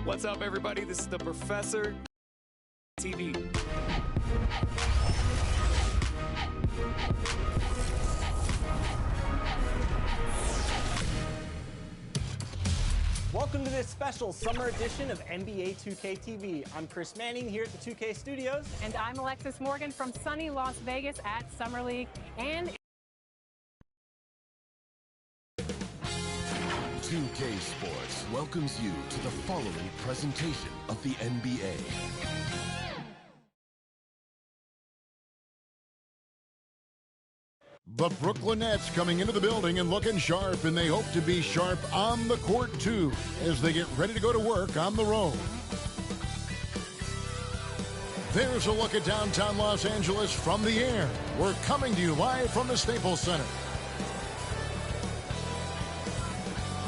What's up, everybody? This is the Professor TV. Welcome to this special summer edition of NBA2K TV. I'm Chris Manning here at the 2K Studios. And I'm Alexis Morgan from sunny Las Vegas at Summer League. And 2K Sports welcomes you to the following presentation of the NBA. The Brooklyn Nets coming into the building and looking sharp, and they hope to be sharp on the court, too, as they get ready to go to work on the road. There's a look at downtown Los Angeles from the air. We're coming to you live from the Staples Center.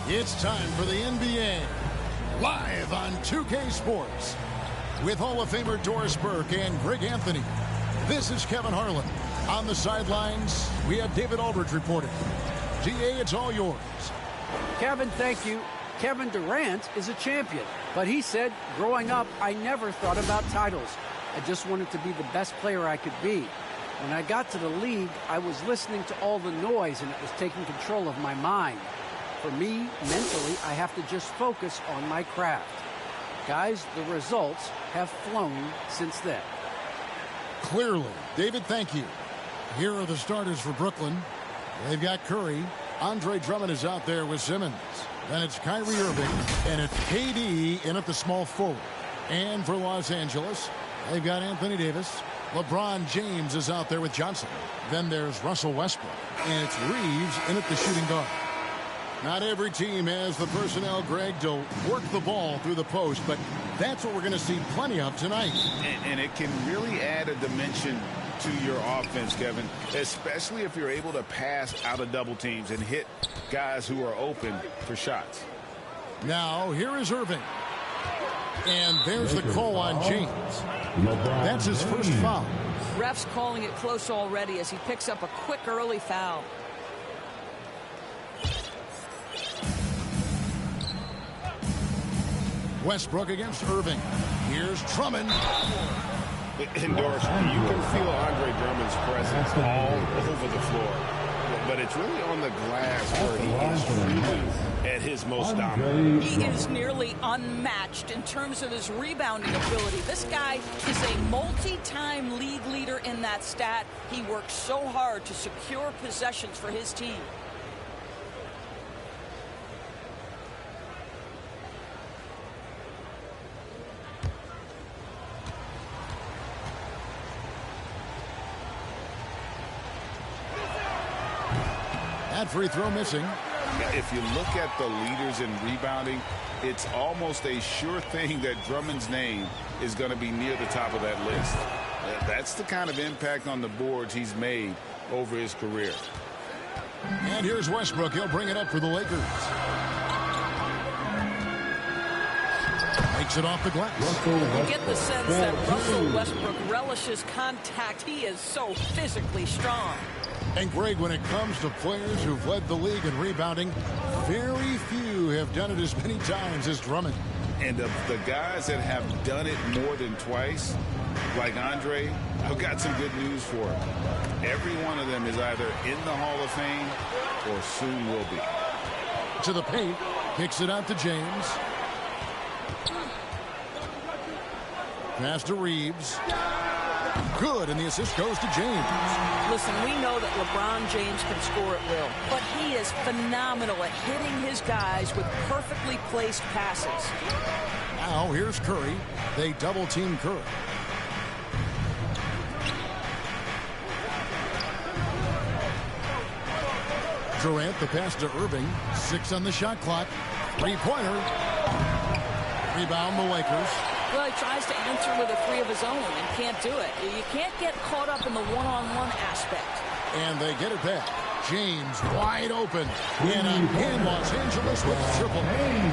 It's time for the NBA, live on 2K Sports. With Hall of Famer Doris Burke and Greg Anthony, this is Kevin Harlan. On the sidelines, we have David Aldridge reporting. DA, it's all yours. Kevin, thank you. Kevin Durant is a champion, but he said, growing up, I never thought about titles. I just wanted to be the best player I could be. When I got to the league, I was listening to all the noise, and it was taking control of my mind. For me, mentally, I have to just focus on my craft. Guys, the results have flown since then. Clearly. David, thank you. Here are the starters for Brooklyn. They've got Curry. Andre Drummond is out there with Simmons. Then it's Kyrie Irving, and it's KD in at the small forward. And for Los Angeles, they've got Anthony Davis. LeBron James is out there with Johnson. Then there's Russell Westbrook, and it's Reeves in at the shooting guard. Not every team has the personnel, Greg, to work the ball through the post, but that's what we're going to see plenty of tonight. And it can really add a dimension to your offense, Kevin, especially if you're able to pass out of double teams and hit guys who are open for shots. Now, here is Irving. And there's the call on James. That's his first foul. Refs calling it close already as he picks up a quick early foul. Westbrook against Irving. Here's Drummond. And Doris, you can feel Andre Drummond's presence all over the floor. But it's really on the glass where he is really at his most dominant. He is nearly unmatched in terms of his rebounding ability. This guy is a multi-time league leader in that stat. He works so hard to secure possessions for his team. That free throw missing. If you look at the leaders in rebounding, it's almost a sure thing that Drummond's name is going to be near the top of that list. That's the kind of impact on the boards he's made over his career. And here's Westbrook. He'll bring it up for the Lakers. Makes it off the glass. You get the sense that Russell Westbrook relishes contact. He is so physically strong. And Greg, when it comes to players who've led the league in rebounding, very few have done it as many times as Drummond. And of the guys that have done it more than twice, like Andre, I've got some good news for him. Every one of them is either in the Hall of Fame or soon will be. To the paint, kicks it out to James. Pass to Reeves. Good, and the assist goes to James. Listen, we know that LeBron James can score at will, but he is phenomenal at hitting his guys with perfectly placed passes. Now, here's Curry. They double-team Curry. Durant, the pass to Irving. 6 on the shot clock. Three-pointer. Rebound the Lakers. Well, he tries to answer with a three of his own and can't do it. You can't get caught up in the one-on-one aspect. And they get it back. James wide open. In Los Angeles with a triple.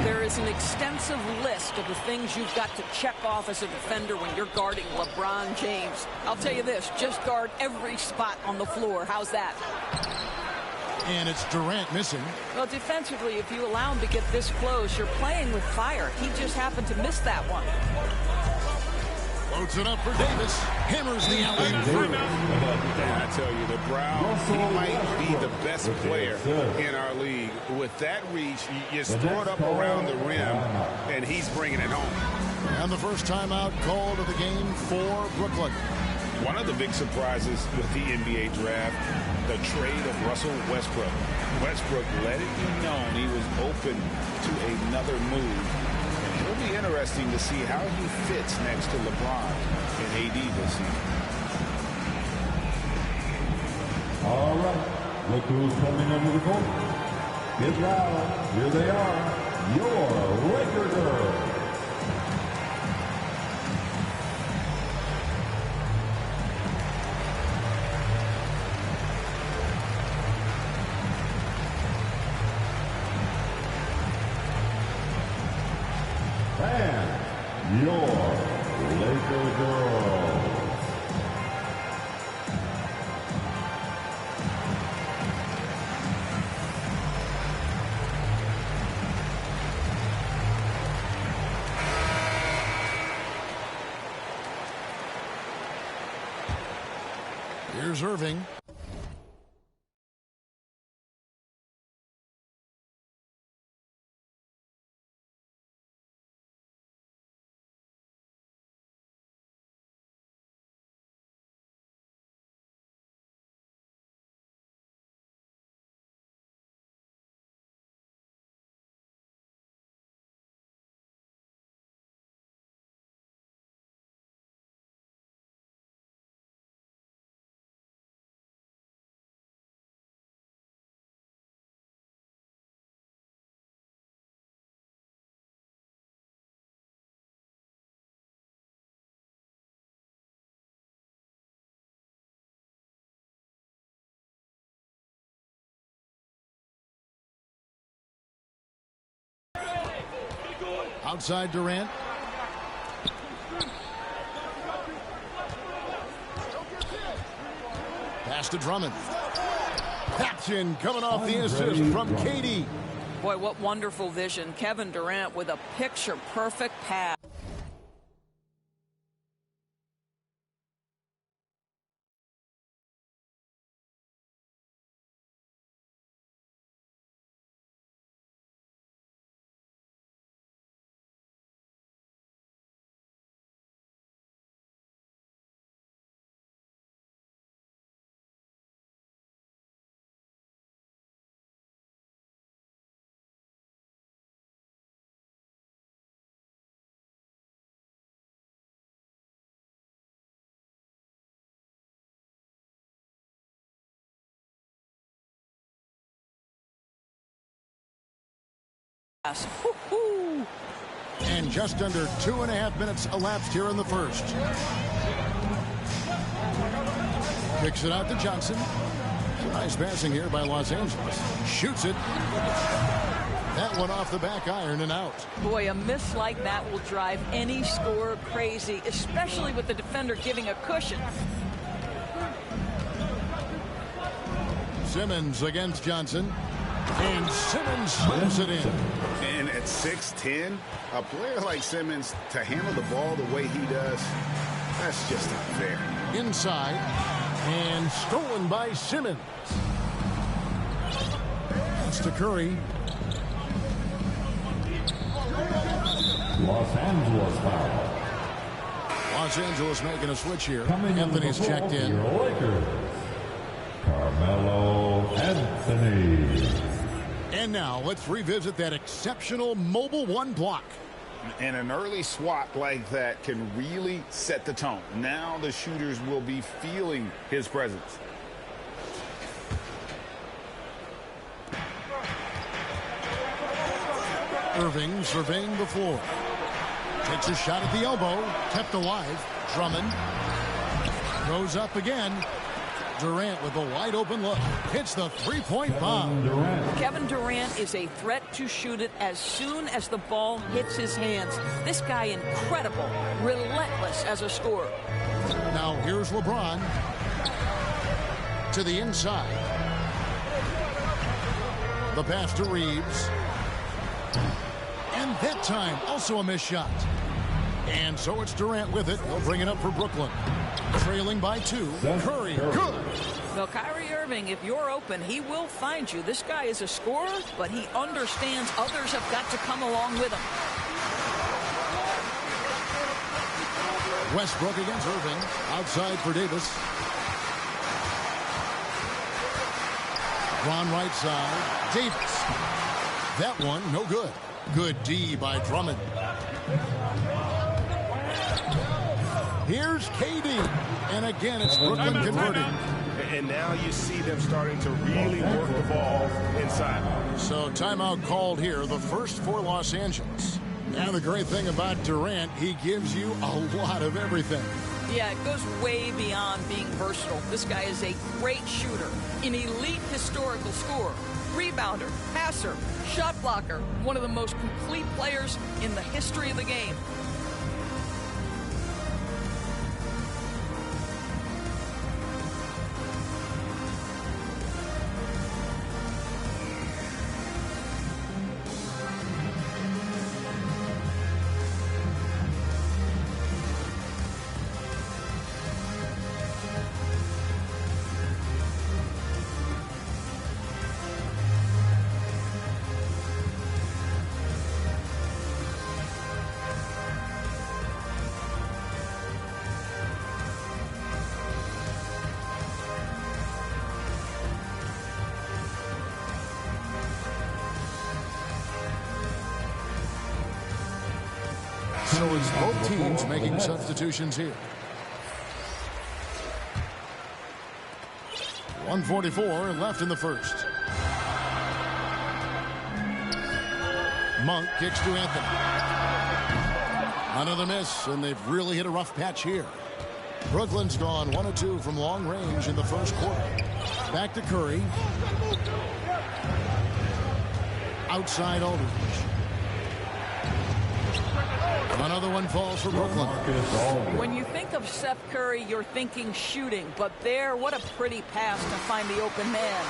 There is an extensive list of the things you've got to check off as a defender when you're guarding LeBron James. I'll tell you this, just guard every spot on the floor. How's that? And it's Durant missing. Well, defensively, if you allow him to get this close, you're playing with fire. He just happened to miss that one. Loads it up for Davis. Hammers the alley. And I tell you, the Brown, he might be the best player in our league. With that reach, you just throw it up around the rim, and he's bringing it home. And the first timeout called of the game for Brooklyn. One of the big surprises with the NBA draft, the trade of Russell Westbrook. Westbrook let it be known he was open to another move. And it'll be interesting to see how he fits next to LeBron and AD this season. All right, look who's coming under the court. Get loud. Here they are, your Laker girls. And your Laker girls. Here's Irving. Outside Durant. Pass to Drummond. Action coming off the assist from KD. Boy, what wonderful vision. Kevin Durant with a picture-perfect pass. And just under 2.5 minutes elapsed here in the first. Kicks it out to Johnson. Nice passing here by Los Angeles. Shoots it. That one off the back iron and out. Boy, a miss like that will drive any scorer crazy, especially with the defender giving a cushion. Simmons against Johnson. And Simmons slams it in. And at 6'10", a player like Simmons, to handle the ball the way he does, that's just unfair. Inside. And stolen by Simmons. That's to Curry. Los Angeles foul. Los Angeles making a switch here. Anthony's checked in. Your Lakers, Carmelo Anthony. And now let's revisit that exceptional mobile one block. And an early swat like that can really set the tone. Now the shooters will be feeling his presence. Irving surveying the floor. Takes a shot at the elbow. Kept alive. Drummond goes up again. Durant with a wide open look. Hits the three-point bomb. Kevin Durant is a threat to shoot it as soon as the ball hits his hands. This guy incredible, relentless as a scorer. Now here's LeBron to the inside. The pass to Reeves. And that time, also a missed shot. And so it's Durant with it. He'll bring it up for Brooklyn. Trailing by 2. Curry, good. Well, Kyrie Irving, if you're open, he will find you. This guy is a scorer, but he understands others have got to come along with him. Westbrook against Irving. Outside for Davis. Ron right side. Davis. That one, no good. Good D by Drummond. Here's KD. And again, it's Brooklyn converting. And now you see them starting to really work the ball inside. So timeout called here, the first for Los Angeles. And the great thing about Durant, he gives you a lot of everything. Yeah, it goes way beyond being versatile. This guy is a great shooter, an elite historical scorer, rebounder, passer, shot blocker, one of the most complete players in the history of the game. So it's both teams making substitutions here. 1:44 left in the first. Monk kicks to Anthony. Another miss, and they've really hit a rough patch here. Brooklyn's gone 1 of 2 from long range in the first quarter. Back to Curry. Outside Aldridge. Another one falls for Brooklyn. When you think of Seth Curry, you're thinking shooting. But there, what a pretty pass to find the open man.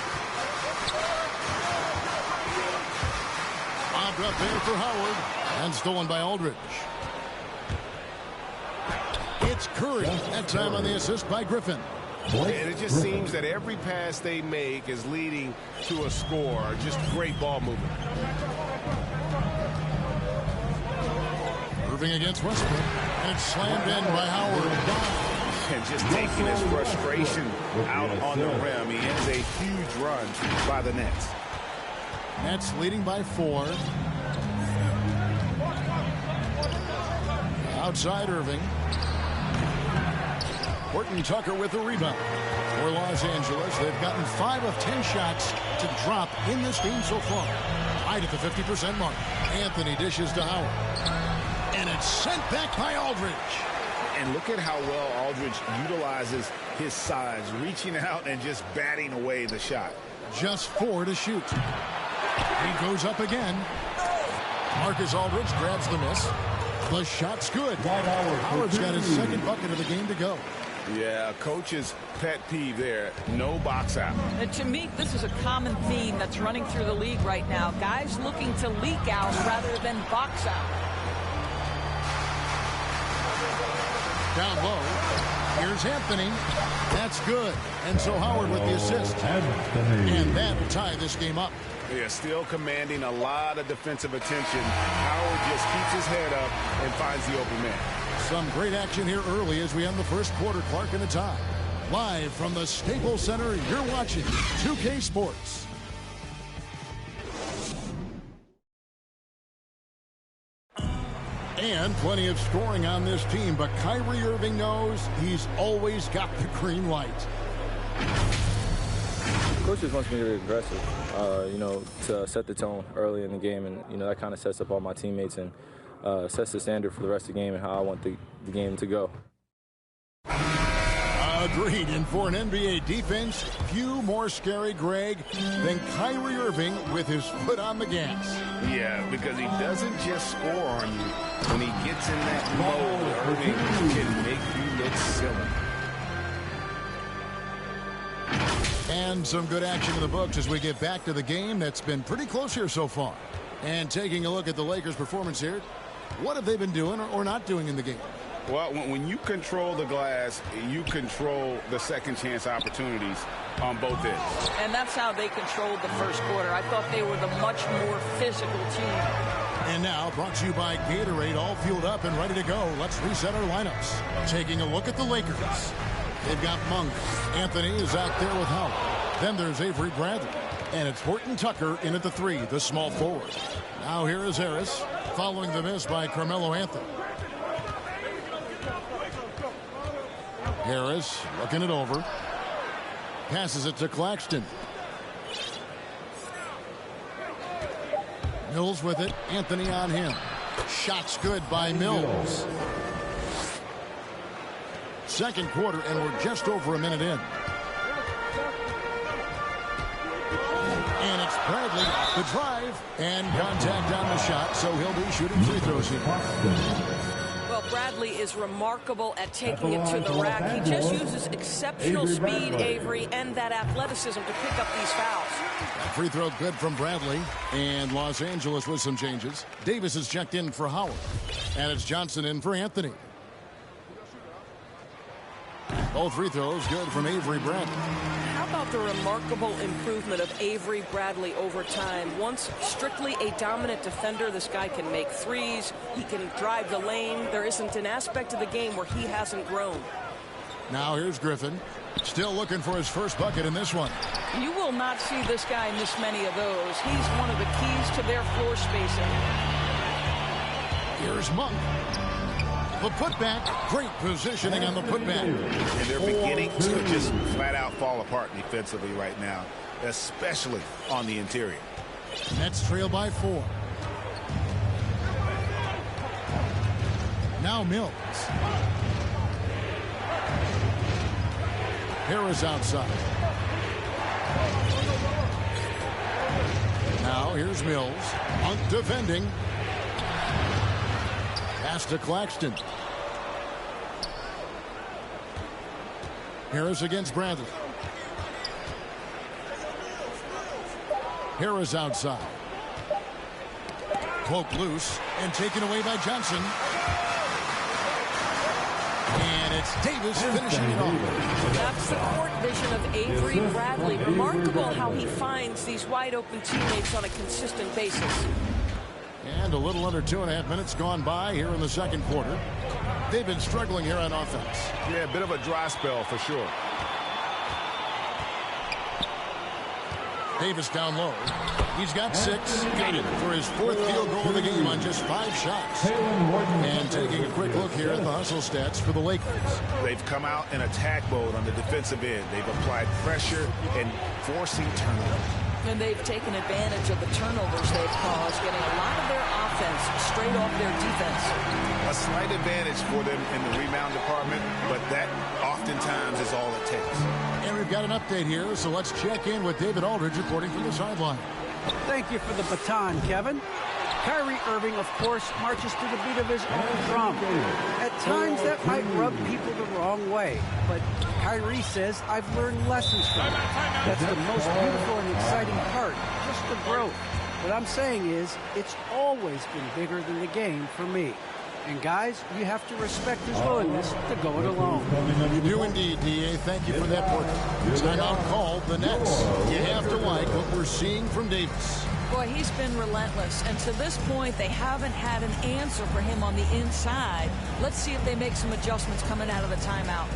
Bobbed up there for Howard. And stolen by Aldridge. It's Curry. That time on the assist by Griffin. And it just seems that every pass they make is leading to a score. Just great ball movement. Irving against Westbrook. And it's slammed in by Howard. And just taking his frustration out on the rim. He ends a huge run by the Nets. Nets leading by 4. Outside Irving. Horton Tucker with the rebound. For Los Angeles, they've gotten 5 of 10 shots to drop in this game so far. Right at the 50% mark. Anthony dishes to Howard. And it's sent back by Aldridge. And look at how well Aldridge utilizes his size, reaching out and just batting away the shot. Just 4 to shoot. He goes up again. Marcus Aldridge grabs the miss. The shot's good. Howard's got his second bucket of the game to go. Yeah, coach's pet peeve there. No box out. And to me, this is a common theme that's running through the league right now. Guys looking to leak out rather than box out. Down low. Here's Anthony. That's good. And so Howard with the assist. And that will tie this game up. Yeah, still commanding a lot of defensive attention. Howard just keeps his head up and finds the open man. Some great action here early as we end the first quarter. Clark and the tie. Live from the Staples Center, you're watching 2K Sports. And plenty of scoring on this team, but Kyrie Irving knows he's always got the green light. Coach just wants me to be aggressive, to set the tone early in the game, and that kind of sets up all my teammates and sets the standard for the rest of the game and how I want the game to go. Agreed. And for an NBA defense, few more scary, Greg, than Kyrie Irving with his foot on the gas. Yeah, because he doesn't just score on you. When he gets in that mode, Irving can make you look silly. And some good action in the books as we get back to the game that's been pretty close here so far. And taking a look at the Lakers' performance here, what have they been doing or not doing in the game? Well, when you control the glass, you control the second chance opportunities on both ends. And that's how they controlled the first quarter. I thought they were the much more physical team. And now, brought to you by Gatorade, all fueled up and ready to go. Let's reset our lineups. Taking a look at the Lakers. They've got Monk. Anthony is out there with Howard. Then there's Avery Bradley. And it's Horton Tucker in at the 3, the small forward. Now here is Harris, following the miss by Carmelo Anthony. Harris looking it over. Passes it to Claxton. Mills with it. Anthony on him. Shots good by Mills. Second quarter, and we're just over a minute in. And it's Bradley, the drive, and contact on the shot, so he'll be shooting free throws here. Well, Bradley is remarkable at taking it to the rack. He just uses exceptional speed, Avery, and that athleticism to pick up these fouls. That free throw good from Bradley. And Los Angeles with some changes. Davis is checked in for Howard. And it's Johnson in for Anthony. Both free throws good from Avery Bradley. How about the remarkable improvement of Avery Bradley over time? Once strictly a dominant defender, this guy can make threes. He can drive the lane. There isn't an aspect of the game where he hasn't grown. Now here's Griffin. Still looking for his first bucket in this one. You will not see this guy miss many of those. He's one of the keys to their floor spacing. Here's Monk. The putback, great positioning on the putback. And they're beginning to just flat out fall apart defensively right now, especially on the interior. Nets trail by 4. Now Mills. Harris outside. Now here's Mills. Monk defending. Pass to Claxton. Harris against Bradley. Harris outside. Cloak loose and taken away by Johnson. And it's Davis finishing it off. That's the court vision of Avery Bradley. Remarkable how he finds these wide open teammates on a consistent basis. And a little under 2.5 minutes gone by here in the second quarter. They've been struggling here on offense. Yeah, a bit of a dry spell for sure. Davis down low. He's got 6. Got it for his 4th field goal of the game on just 5 shots. And taking a quick look here at the hustle stats for the Lakers. They've come out in attack mode on the defensive end. They've applied pressure and forcing turnovers. And they've taken advantage of the turnovers they've caused, getting a lot of their offense straight off their defense. A slight advantage for them in the rebound department, but that oftentimes is all it takes. And we've got an update here, so let's check in with David Aldridge reporting from the sideline. Thank you for the baton, Kevin. Kyrie Irving, of course, marches to the beat of his own drum. At times, that might rub people the wrong way, but Kyrie says, I've learned lessons from it. That's the most beautiful and exciting part, just the growth. What I'm saying is, it's always been bigger than the game for me. And guys, you have to respect his willingness to go it alone. You do indeed, D.A. Thank you for that work. Timeout called the Nets. You have to like what we're seeing from Davis. Boy, he's been relentless, and to this point, they haven't had an answer for him on the inside. Let's see if they make some adjustments coming out of the timeout.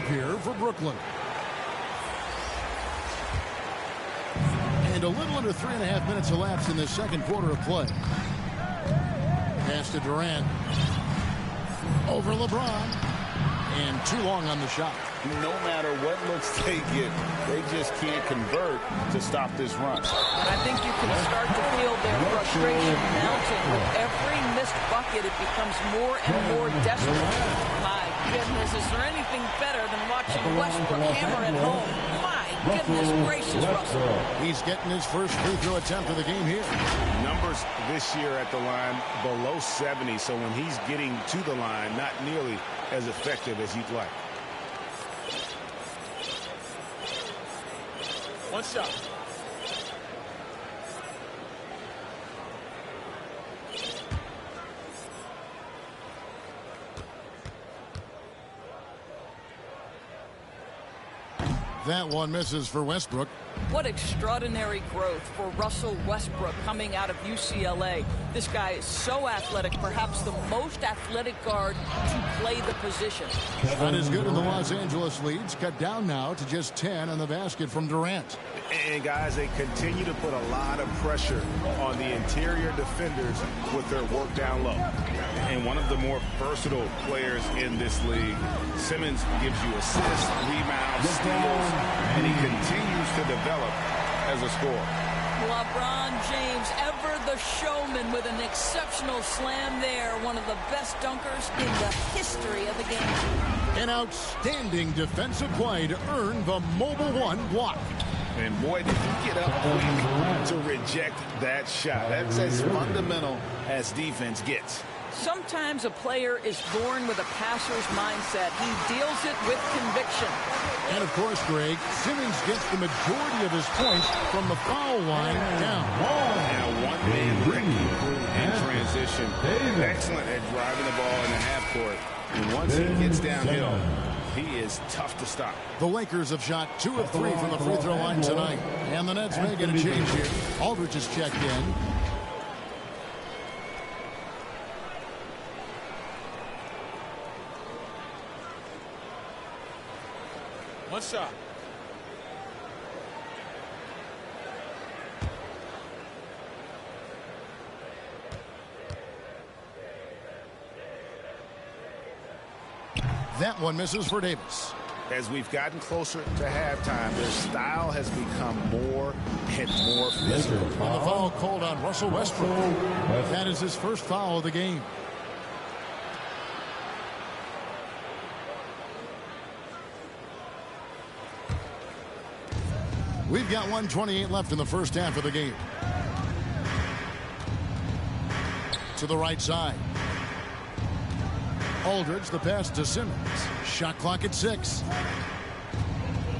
Here for Brooklyn. And a little under 3.5 minutes elapsed in the second quarter of play. Pass to Durant. Over LeBron. And too long on the shot. No matter what looks they get, they just can't convert to stop this run. And I think you can start to feel their frustration mounting. With every missed bucket, it becomes more and more desperate. My goodness, is there anything better than watching Westbrook hammer at home? My goodness gracious, Russell. He's getting his first free throw attempt of the game here. Numbers this year at the line below 70, so when he's getting to the line, not nearly as effective as you'd like. One shot. That one misses for Westbrook. What extraordinary growth for Russell Westbrook coming out of UCLA. This guy is so athletic, perhaps the most athletic guard to play the position. Not as good in the Los Angeles leads. Cut down now to just 10 on the basket from Durant. And guys, they continue to put a lot of pressure on the interior defenders with their work down low. And one of the more versatile players in this league, Simmons gives you assists, rebounds, steals, and he continues to develop as a scorer. LeBron James, ever the showman, with an exceptional slam there. One of the best dunkers in the history of the game. An outstanding defensive play to earn the Mobile One block. And boy, did he get up quick to reject that shot. That's as fundamental as defense gets. Sometimes a player is born with a passer's mindset. He deals it with conviction. And of course, Greg, Simmons gets the majority of his points from the foul line down. And a one-man wreck in transition. Excellent at driving the ball in the half court. And once he gets downhill, he is tough to stop. The Lakers have shot 2 of 3 from the free throw line tonight. And the Nets may get a change here. Aldridge is checked in. One shot. That one misses for Davis. As we've gotten closer to halftime, their style has become more and more physical. And the foul called on Russell Westbrook. That is his first foul of the game. We've got 1:28 left in the first half of the game. To the right side. Aldridge, the pass to Simmons. Shot clock at 6.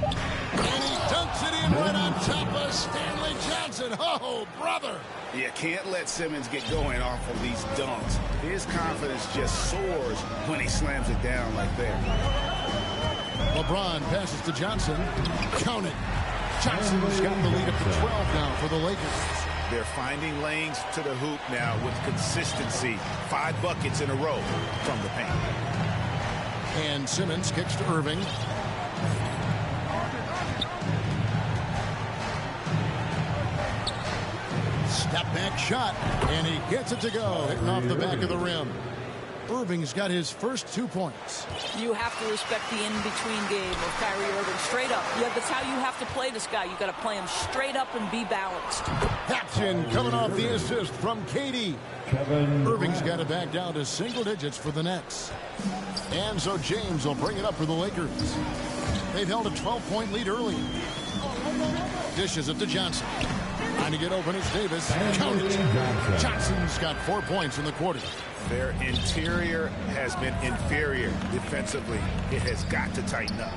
And he dunks it in right on top of Stanley Johnson. Oh, brother. You can't let Simmons get going off of these dunks. His confidence just soars when he slams it down like that. LeBron passes to Johnson. Count it. Johnson's got the lead up to 12 now for the Lakers. They're finding lanes to the hoop now with consistency. 5 buckets in a row from the paint. And Simmons kicks to Irving. Step back shot. And he gets it to go. Hitting off the back of the rim. Irving's got his first 2 points. You have to respect the in-between game of Kyrie Irving. Straight up. Yeah, that's how you have to play this guy. You got to play him straight up and be balanced. Caption coming off the assist from KD. Irving's got it back down to single digits for the Nets. And so James will bring it up for the Lakers. They've held a 12-point lead early. Dishes it to Johnson. Trying to get open is Davis. Count it. Johnson's got 4 points in the quarter. Their interior has been inferior defensively. It has got to tighten up.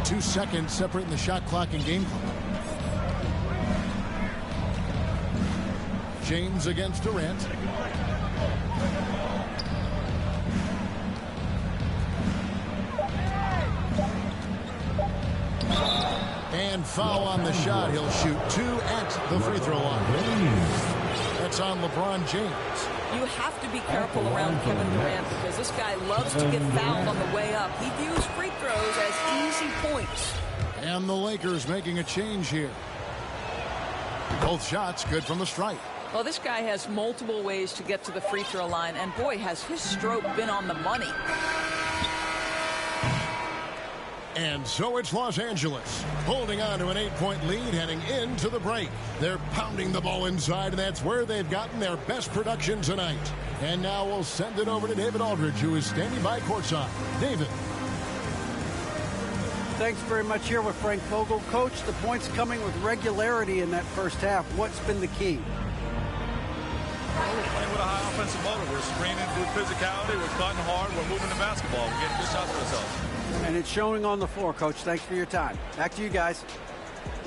2 seconds separating the shot clock and game clock. James against Durant. And foul on the shot. He'll shoot 2 at the free throw line. That's on LeBron James. You have to be careful around Kevin Durant because this guy loves to get fouled on the way up. He views free throws as easy points. And the Lakers making a change here. Both shots good from the stripe. Well, this guy has multiple ways to get to the free throw line, and boy, has his stroke been on the money. And so it's Los Angeles holding on to an 8-point lead heading into the break. They're pounding the ball inside, and that's where they've gotten their best production tonight. And now we'll send it over to David Aldridge, who is standing by courtside. David. Thanks very much here with Frank Vogel. Coach, the points coming with regularity in that first half. What's been the key? Well, we're playing with a high offensive motor. We're screening with physicality. We're cutting hard. We're moving the basketball. We're getting good shots for ourselves. And it's showing on the floor, Coach. Thanks for your time. Back to you guys.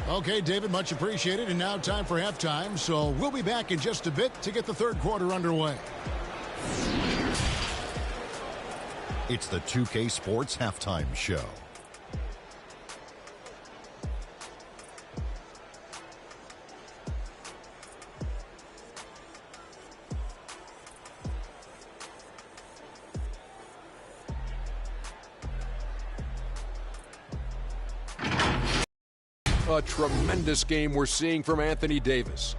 Okay, David, much appreciated. And now time for halftime. So we'll be back in just a bit to get the third quarter underway. It's the 2K Sports Halftime Show. A tremendous game we're seeing from Anthony Davis.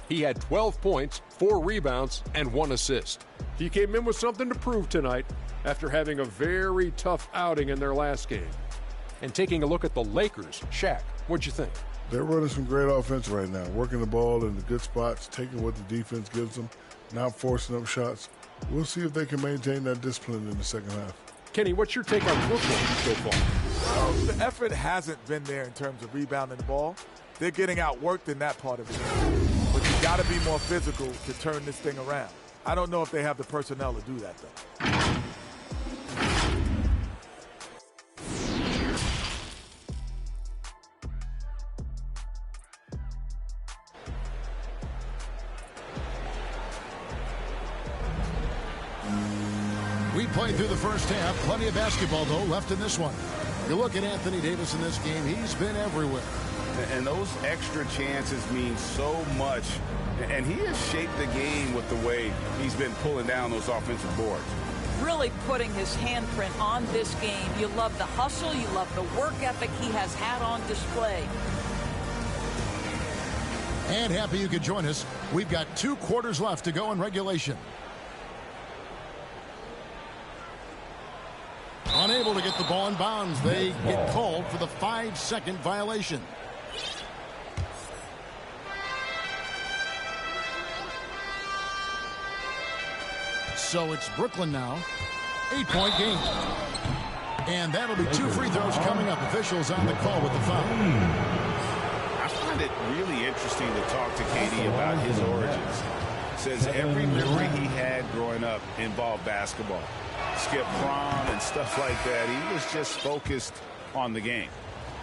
He had 12 points, 4 rebounds, and 1 assist. He came in with something to prove tonight after having a very tough outing in their last game. And taking a look at the Lakers, Shaq, what'd you think? They're running some great offense right now, working the ball in the good spots, taking what the defense gives them, not forcing up shots. We'll see if they can maintain that discipline in the second half. Kenny, what's your take on Brooklyn so far? Well, the effort hasn't been there in terms of rebounding the ball. They're getting outworked in that part of it. But you got to be more physical to turn this thing around. I don't know if they have the personnel to do that, though. We played through the first half. Plenty of basketball, though, left in this one. You look at Anthony Davis in this game, he's been everywhere. And those extra chances mean so much. And he has shaped the game with the way he's been pulling down those offensive boards. Really putting his handprint on this game. You love the hustle. You love the work ethic he has had on display. And happy you could join us. We've got 2 quarters left to go in regulation. Unable to get the ball in bounds. They get called for the 5-second violation. So it's Brooklyn now. 8-point game. And that'll be 2 free throws coming up. Officials on the call with the foul. I find it really interesting to talk to KD about his origins. Says every memory he had growing up involved basketball. Skip prom and stuff like that. He was just focused on the game.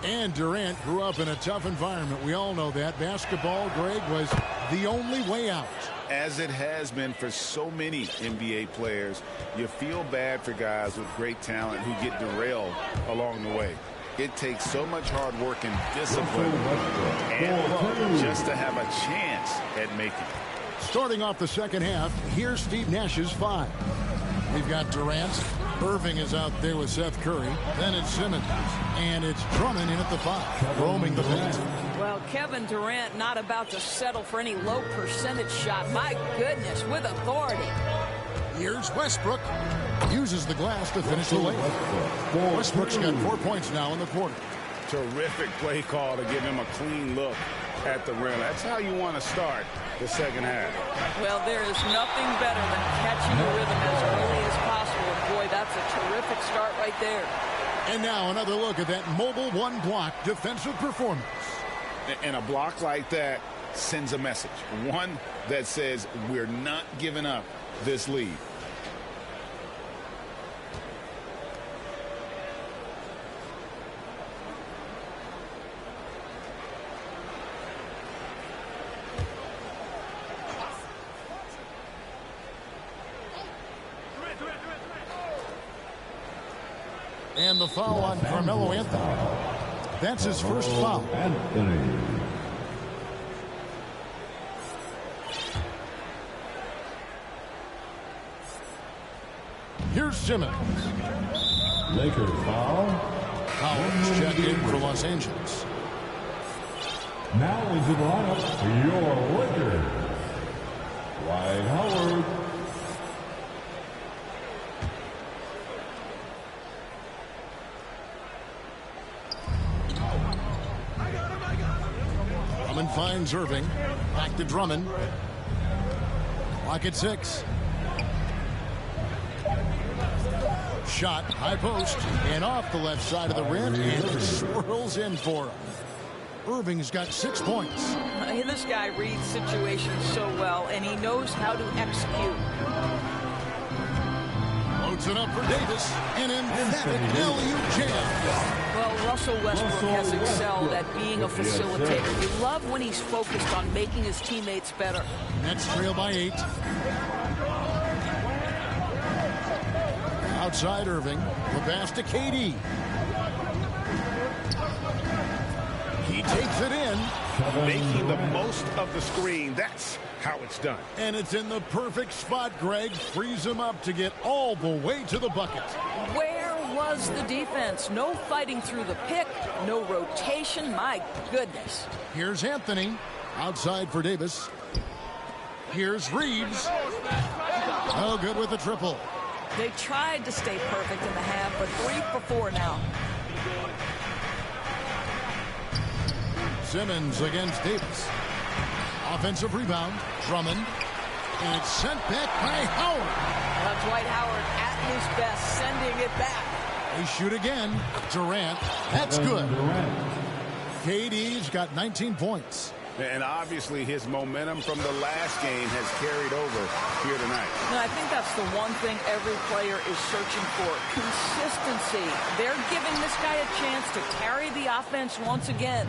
And Durant grew up in a tough environment. We all know that. Basketball, Greg, was the only way out. As it has been for so many NBA players, you feel bad for guys with great talent who get derailed along the way. It takes so much hard work and discipline and luck just to have a chance at making it. Starting off the second half, here's Steve Nash's 5. We've got Durant. Irving is out there with Seth Curry. Then it's Simmons. And it's Drummond in at the 5, roaming the paint. Well, Kevin Durant not about to settle for any low percentage shot. My goodness, with authority. Here's Westbrook. Uses the glass to finish the layup. Westbrook's got 4 points now in the quarter. Terrific play call to give him a clean look at the rim. That's how you want to start the second half. Well, there is nothing better than catching a rhythm as early as possible. And boy, that's a terrific start right there. And now another look at that mobile 1-block defensive performance. And a block like that sends a message. One that says we're not giving up this lead. And the foul on Carmelo Anthony. That's his first foul. Here's Simmons. Lakers foul. Howard's checked in for Los Angeles. Now is in the lineup, your Lakers, Dwight Howard. Drummond finds Irving. Back to Drummond. Clock at 6. Shot, high post, and off the left side of the rim, and it swirls in for him. Irving's got 6 points. This guy reads situations so well, and he knows how to execute. Loads it up for Davis, and emphatic alley-oop jam. Well, Russell Westbrook has excelled at being a facilitator. You love when he's focused on making his teammates better. Nets trail by 8. Outside Irving, the pass to KD. He takes it in. Making the most of the screen. That's how it's done. And it's in the perfect spot, Greg. Frees him up to get all the way to the bucket. Where was the defense? No fighting through the pick, no rotation. My goodness. Here's Anthony. Outside for Davis. Here's Reeves. Oh, good with the triple. They tried to stay perfect in the half, but 3 for 4 now. Simmons against Davis. Offensive rebound. Drummond. And it's sent back by Howard. Dwight Howard at his best, sending it back. They shoot again. Durant. That's good. KD's got 19 points. And obviously his momentum from the last game has carried over here tonight. And I think that's the one thing every player is searching for. Consistency. They're giving this guy a chance to carry the offense once again.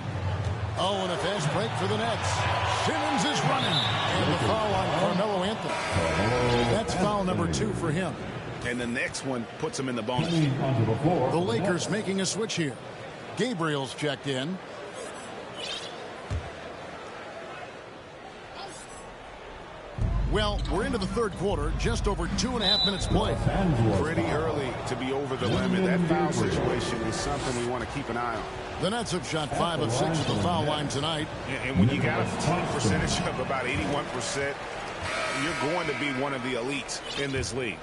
Oh, and a fast break for the Nets. Simmons is running. And the foul on Carmelo Anthony. That's foul number 2 for him. And the next one puts him in the bonus. The Lakers making a switch here. Gabriel's checked in. Well, we're into the third quarter, just over 2.5 minutes played. Pretty early to be over the limit. That foul situation is something we want to keep an eye on. The Nets have shot 5 of 6 at the foul line tonight. And when you got a team percentage of about 81%, you're going to be one of the elites in this league.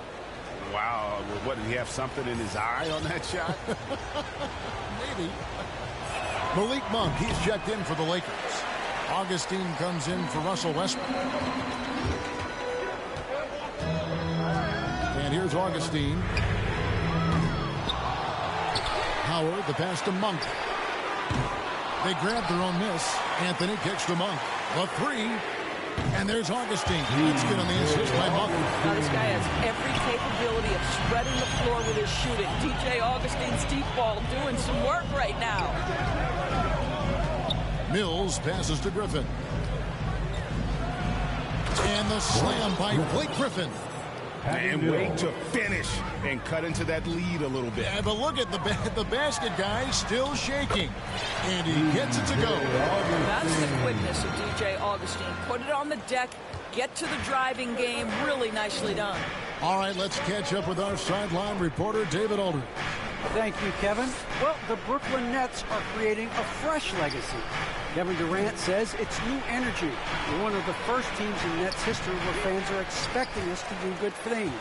Wow, what, did he have something in his eye on that shot? Maybe. Malik Monk, he's checked in for the Lakers. Augustine comes in for Russell Westbrook. And here's Augustine. Howard, the pass to Monk. They grab their own miss. Anthony kicks to Monk. The 3. And there's Augustine. Let's get on the assist by Monk. Now this guy has every capability of spreading the floor with his shooting. DJ Augustine's deep ball doing some work right now. Mills passes to Griffin. And the slam by Blake Griffin. And wait to finish and cut into that lead a little bit. Yeah, but look at the basket guy still shaking. And he gets it to go. That's the quickness of DJ Augustine. Put it on the deck, get to the driving game. Really nicely done. All right, let's catch up with our sideline reporter, David Aldridge. Thank you, Kevin. Well, the Brooklyn Nets are creating a fresh legacy. Kevin Durant says it's new energy. We're one of the first teams in Nets history where fans are expecting us to do good things.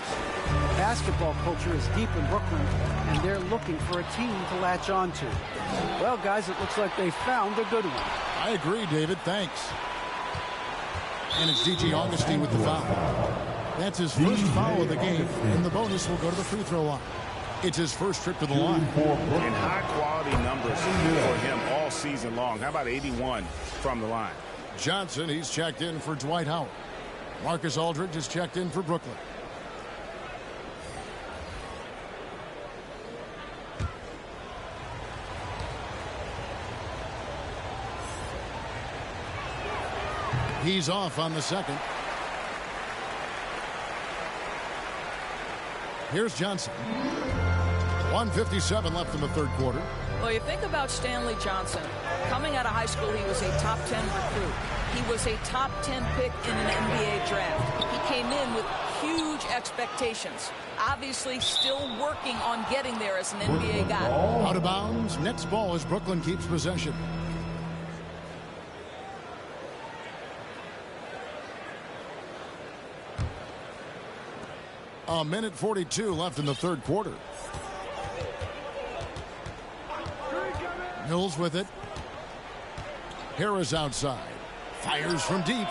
Basketball culture is deep in Brooklyn, and they're looking for a team to latch on to. Well, guys, it looks like they found a good one. I agree, David. Thanks. And it's DJ Augustine with the foul. That's his first foul of the game, and the bonus will go to the free throw line. It's his first trip to the line. And high-quality numbers for him all season long. How about 81 from the line? Johnson, he's checked in for Dwight Howard. Marcus Aldridge is checked in for Brooklyn. He's off on the second. Here's Johnson. 1:57 left in the third quarter. Well, you think about Stanley Johnson. Coming out of high school, he was a top 10 recruit. He was a top 10 pick in an NBA draft. He came in with huge expectations. Obviously, still working on getting there as an NBA guy. Out of bounds. Nets ball as Brooklyn keeps possession. A minute 42 left in the third quarter. Mills with it. Harris outside. Fires from deep.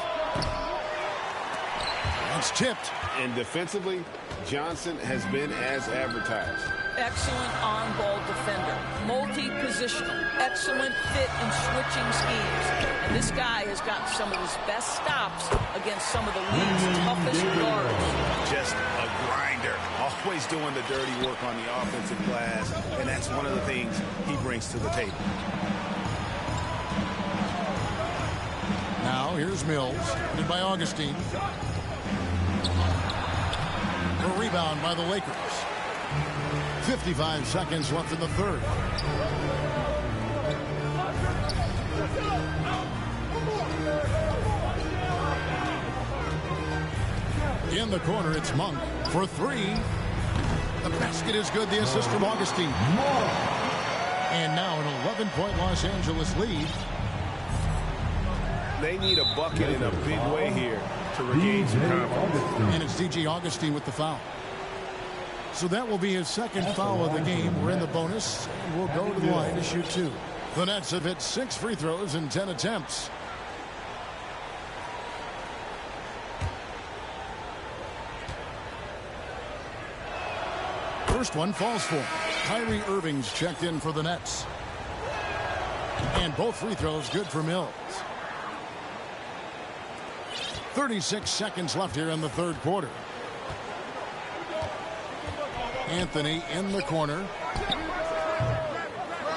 It's tipped. And defensively, Johnson has been as advertised. Excellent on-ball defender, multi-positional, excellent fit in switching schemes. And this guy has gotten some of his best stops against some of the league's toughest guards. Just a grinder, always doing the dirty work on the offensive glass, and that's one of the things he brings to the table. Now here's Mills, headed by Augustine. A rebound by the Lakers. 55 seconds left in the third. In the corner, it's Monk for three. The basket is good. The assist from Augustine. And now an 11-point Los Angeles lead. They need a bucket in a big way here to regain some confidence. And it's DJ Augustine with the foul. So that will be his second foul of the game. We're in the bonus, and we'll go to the line to shoot two. The Nets have hit 6 free throws in 10 attempts. First one falls for him. Kyrie Irving's checked in for the Nets. And both free throws good for Mills. 36 seconds left here in the third quarter. Anthony in the corner.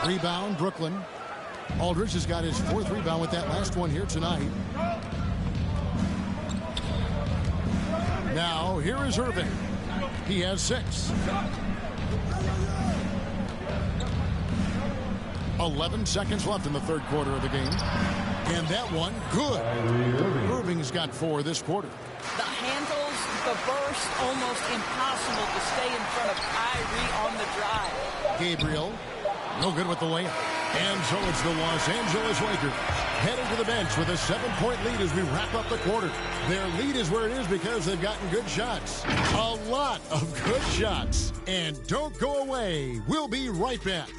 Rebound, Brooklyn. Aldridge has got his 4th rebound with that last one here tonight. Now, here is Irving. He has 6. 11 seconds left in the third quarter of the game. And that one, good. Irving's got 4 this quarter. The handles, the burst, almost impossible to stay in front of Kyrie on the drive. Gabriel, no good with the layup. And so it's the Los Angeles Lakers heading to the bench with a 7-point lead as we wrap up the quarter. Their lead is where it is because they've gotten good shots. A lot of good shots. And don't go away. We'll be right back.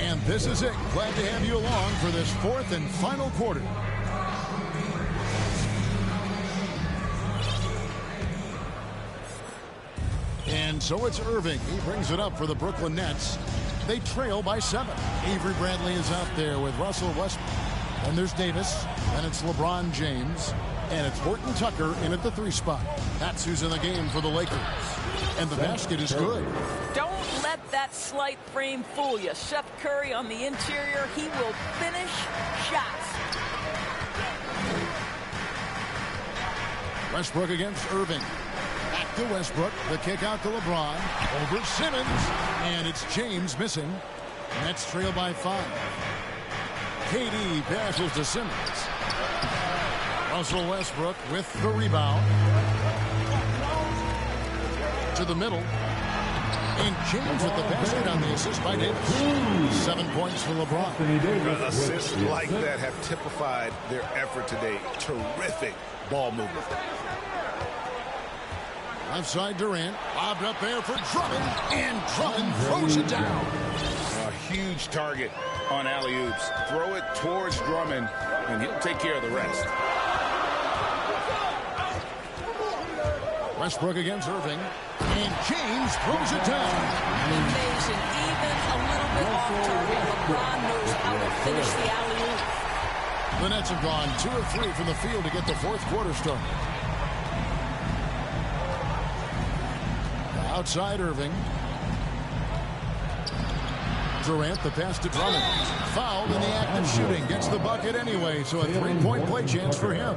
And this is it. Glad to have you along for this 4th and final quarter. And so it's Irving. He brings it up for the Brooklyn Nets. They trail by 7. Avery Bradley is out there with Russell Westbrook. And there's Davis. And it's LeBron James. And it's Horton Tucker in at the 3 spot. That's who's in the game for the Lakers. And the basket is good. Don't let that slight frame fool you. Seth Curry on the interior. He will finish shots. Westbrook against Irving. Back to Westbrook. The kick out to LeBron. Over Simmons. And it's James missing. Nets trail by 5. KD passes to Simmons. Russell Westbrook with the rebound. To the middle. And James with the basket on the assist by Davis. 7 points for LeBron. Assists like that have typified their effort today. Terrific ball movement. Left side Durant. Lobbed up there for Drummond. And Drummond throws it down. A huge target on alley-oops. Throw it towards Drummond, and he'll take care of the rest. Westbrook against Irving. And James throws it down. Amazing. Even a little bit off target. LeBron knows how to finish the alley-oop. The Nets have gone 2 of 3 from the field to get the 4th quarter started. Outside Irving. Durant, the pass to Drummond. Fouled in the act of shooting. Gets the bucket anyway, so a 3-point play chance for him.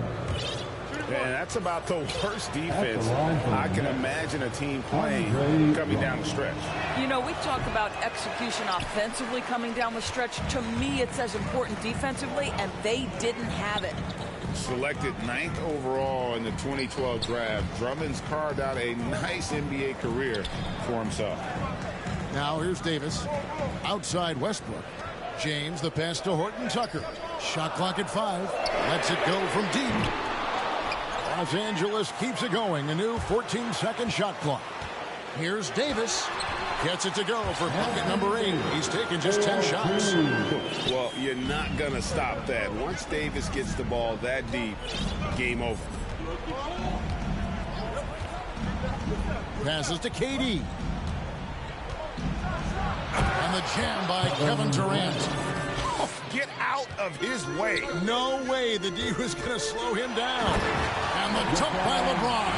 And that's about the worst defense I can imagine a team playing coming down the stretch. You know, we talk about execution offensively coming down the stretch. To me, it's as important defensively, and they didn't have it. Selected 9th overall in the 2012 draft, Drummond's carved out a nice NBA career for himself. Now here's Davis. Outside Westbrook. James, the pass to Horton Tucker. Shot clock at 5. Lets it go from deep. Los Angeles keeps it going. A new 14-second shot clock. Here's Davis. Gets it to go for bucket number 8. He's taken just 10 shots. Well, you're not going to stop that. Once Davis gets the ball that deep, game over. Passes to KD. And the jam by Kevin Durant. Oh, get out of his way. No way the D was going to slow him down. And the dunk by LeBron.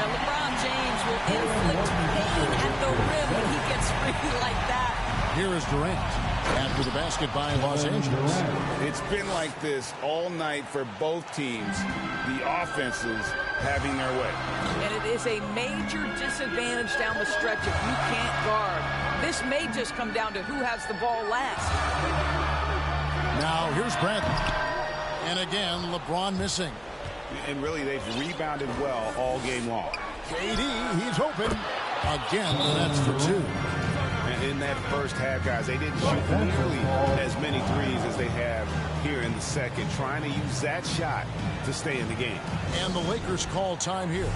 Now, LeBron James will inflict pain at the rim when he gets free like that. Here is Durant after the basket by Los Angeles. It's been like this all night for both teams. The offenses having their way. And it is a major disadvantage down the stretch if you can't guard. This may just come down to who has the ball last. Now here's Bradley. And again, LeBron missing. And really, they've rebounded well all game long. KD, he's open. Again, that's for 2. In that first half, guys, they didn't shoot nearly as many threes as they have here in the second, trying to use that shot to stay in the game. And the Lakers call time here.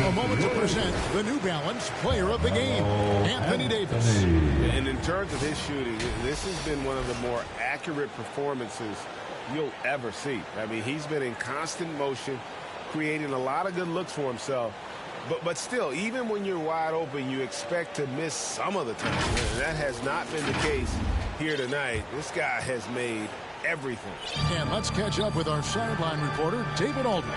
A moment to present the New Balance Player of the Game, Anthony Davis. And in terms of his shooting, this has been one of the more accurate performances you'll ever see. I mean, he's been in constant motion, creating a lot of good looks for himself. But still, even when you're wide open, you expect to miss some of the time. And that has not been the case here tonight. This guy has made everything. And let's catch up with our sideline reporter, David Aldridge.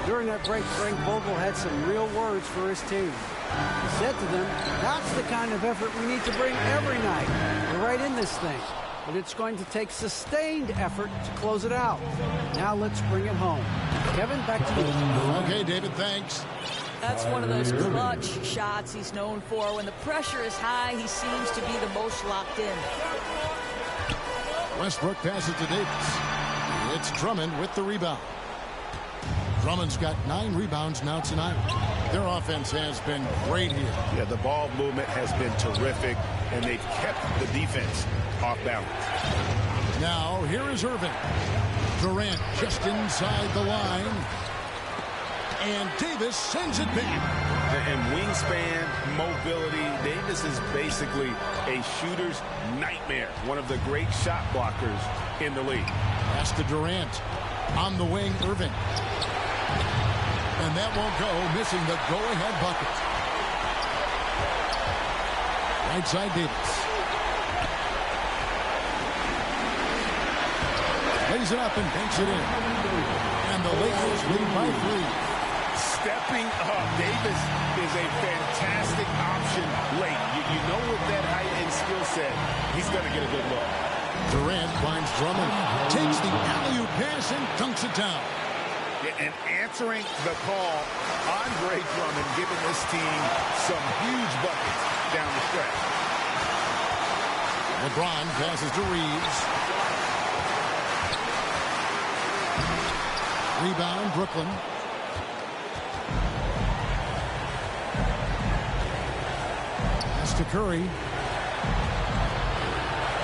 During that break, Frank Vogel had some real words for his team. He said to them, that's the kind of effort we need to bring every night. We're right in this thing. But it's going to take sustained effort to close it out. Now let's bring it home. Kevin, back to you. Okay, David, thanks. That's one of those clutch shots he's known for. When the pressure is high, he seems to be the most locked in. Westbrook passes to Davis. It's Drummond with the rebound. Drummond's got 9 rebounds now tonight. Their offense has been great here. Yeah, the ball movement has been terrific, and they've kept the defense off balance. Now, here is Irving. Durant just inside the line. And Davis sends it back. And wingspan, mobility, Davis is basically a shooter's nightmare. One of the great shot blockers in the league. Pass to Durant. On the wing, Irving. And that won't go, missing the go-ahead bucket. Right side, Davis. Lays it up and banks it in. And the Lakers lead by 3. Stepping up, Davis is a fantastic option late. You know with that height and skill set, he's going to get a good look. Durant finds Drummond, takes the alley-oop pass and dunks it down. And answering the call, Andre Drummond giving this team some huge buckets down the stretch. LeBron passes to Reeves. Rebound, Brooklyn. to Curry.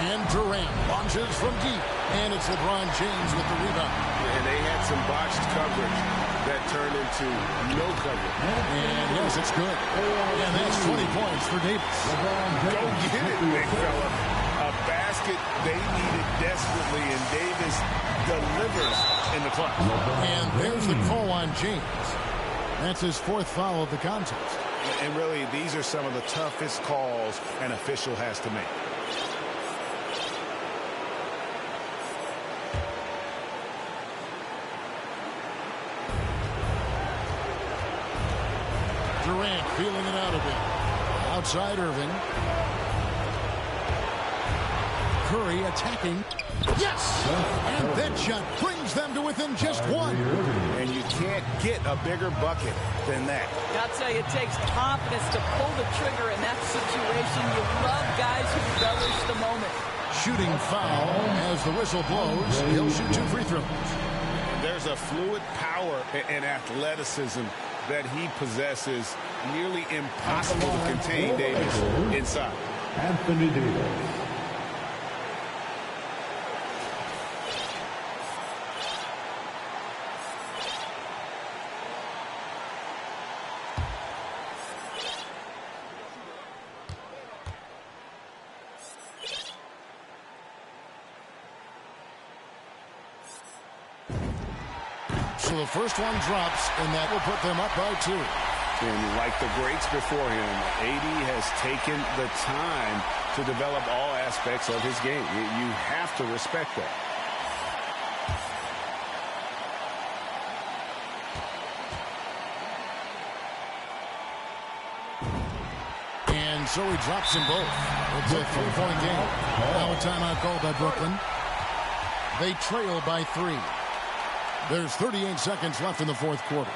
And Durant launches from deep. And it's LeBron James with the rebound. And they had some botched coverage that turned into no coverage. And yes, it's good. And that's 20 points for Davis. Go get it, big fella. A basket they needed desperately, and Davis delivers in the clutch. And there's the call on James. That's his fourth foul of the contest. And really, these are some of the toughest calls an official has to make. Durant feeling it out a bit. Outside Irving. Curry attacking. Yes! And that shot brings them to within just one. And you can't get a bigger bucket than that. I'll tell you, it takes confidence to pull the trigger in that situation. You love guys who relish the moment. Shooting foul as the whistle blows. He'll shoot 2 free throws. There's a fluid power and athleticism that he possesses, nearly impossible to contain Davis inside. Anthony Davis. So the first one drops, and that will put them up by 2. And like the greats before him, AD has taken the time to develop all aspects of his game. You have to respect that. And so he drops them both. It's a 3-point game. Now a timeout called by Brooklyn. They trail by 3. There's 38 seconds left in the fourth quarter.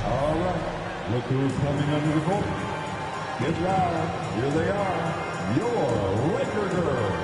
All right. Look who's coming under the court. Get loud. Here they are. Your Laker girls.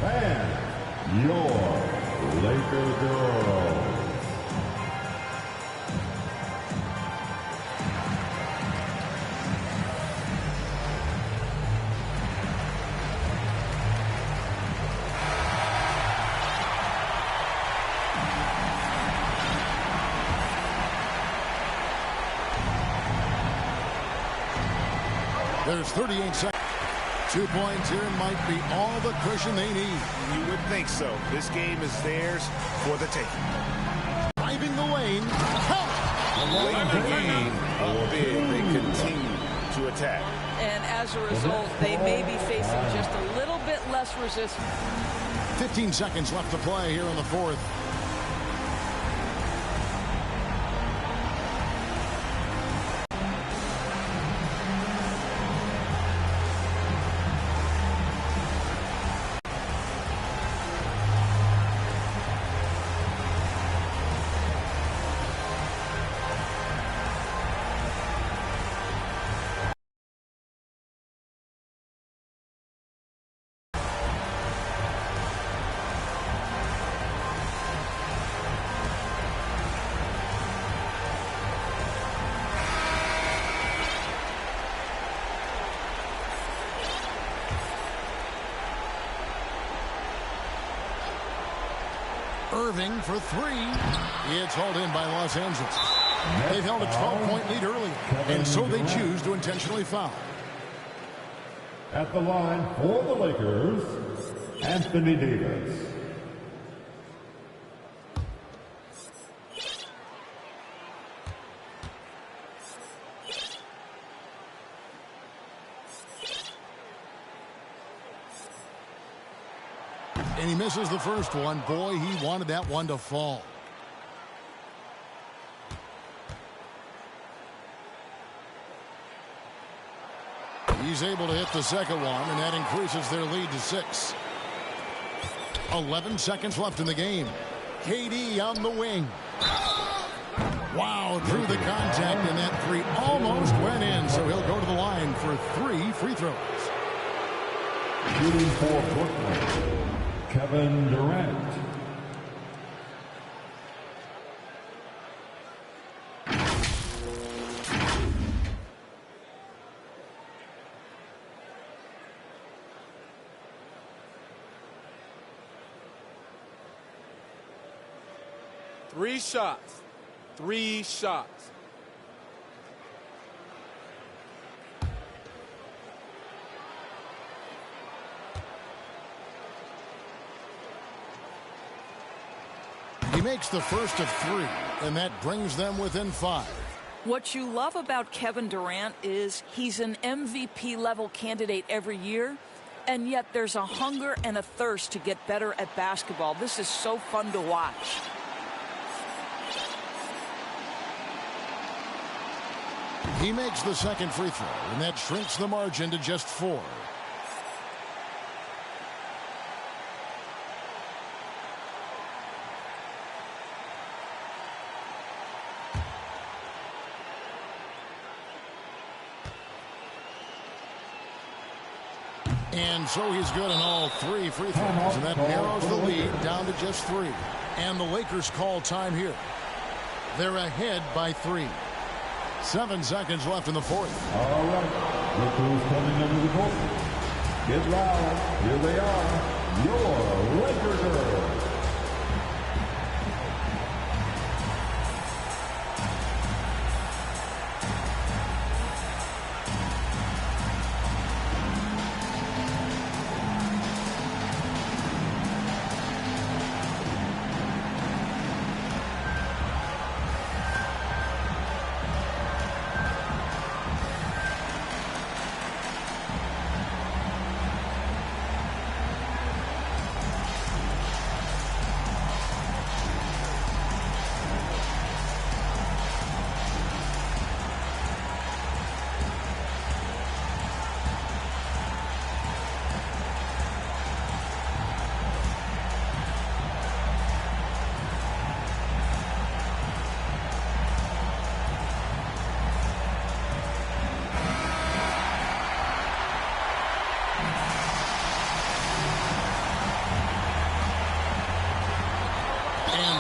And your Laker girls. There's 38 seconds. 2 points here might be all the cushion they need. You would think so. This game is theirs for the taking. Driving the lane. Count! Late in the game, up big, they continue to attack. And as a result, they may be facing just a little bit less resistance. 15 seconds left to play here in the fourth. Irving for 3. It's hauled in by Los Angeles. They've held a 12-point lead early, and so they choose to intentionally foul. At the line for the Lakers, Anthony Davis. And he misses the first one. Boy, he wanted that one to fall. He's able to hit the second one, and that increases their lead to 6. 11 seconds left in the game. KD on the wing. Wow, drew the contact, and that three almost went in, so he'll go to the line for 3 free throws. Shooting for Brooklyn, Kevin Durant. Three shots. 3 shots. He makes the first of 3, and that brings them within 5. What you love about Kevin Durant is he's an MVP level candidate every year, and yet there's a hunger and a thirst to get better at basketball. This is so fun to watch. He makes the second free throw, and that shrinks the margin to just 4. And so he's good on all 3 free throws, and that narrows the lead down to just 3. And the Lakers call time here. They're ahead by 3. 7 seconds left in the fourth. All right, look who's coming under the court. Get loud. Here they are, your Laker girls.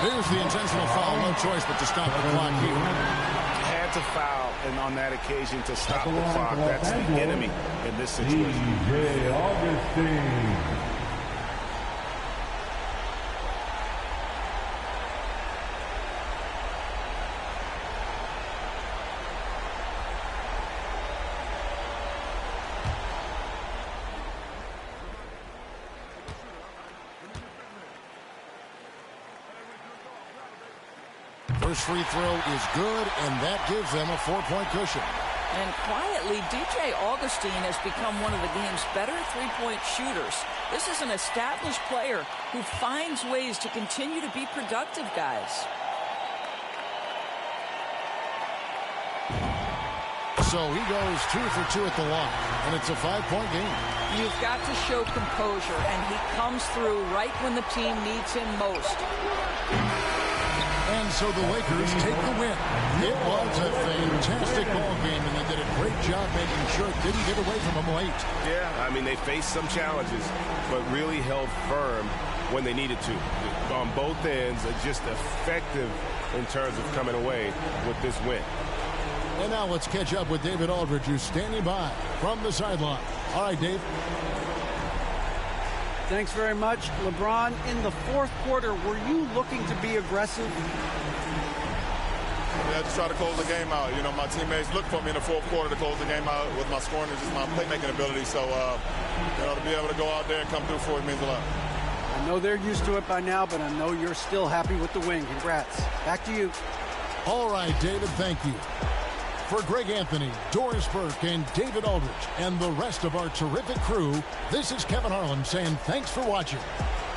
There's the intentional foul. No choice but to stop the clock here. Had to foul, and on that occasion to stop the clock. That's the enemy in this situation. DJ Augustine. First free throw is good, and that gives them a 4-point cushion. And quietly, DJ Augustine has become one of the game's better three-point shooters. This is an established player who finds ways to continue to be productive, guys. So he goes 2 for 2 at the line, and it's a 5-point game. You've got to show composure, and he comes through right when the team needs him most. And so the Lakers take the win. It was a fantastic ball game, and they did a great job making sure it didn't get away from them late. Yeah, I mean, they faced some challenges, but really held firm when they needed to. On both ends, just effective in terms of coming away with this win. And now let's catch up with David Aldridge, who's standing by from the sideline. All right, Dave. Thanks very much. LeBron, in the fourth quarter, were you looking to be aggressive? I just try to close the game out. You know, my teammates look for me in the fourth quarter to close the game out with my scoring and just my playmaking ability. So, you know, to be able to go out there and come through for it means a lot. I know they're used to it by now, but I know you're still happy with the win. Congrats. Back to you. All right, David, thank you. For Greg Anthony, Doris Burke, and David Aldridge, and the rest of our terrific crew, this is Kevin Harlan saying thanks for watching.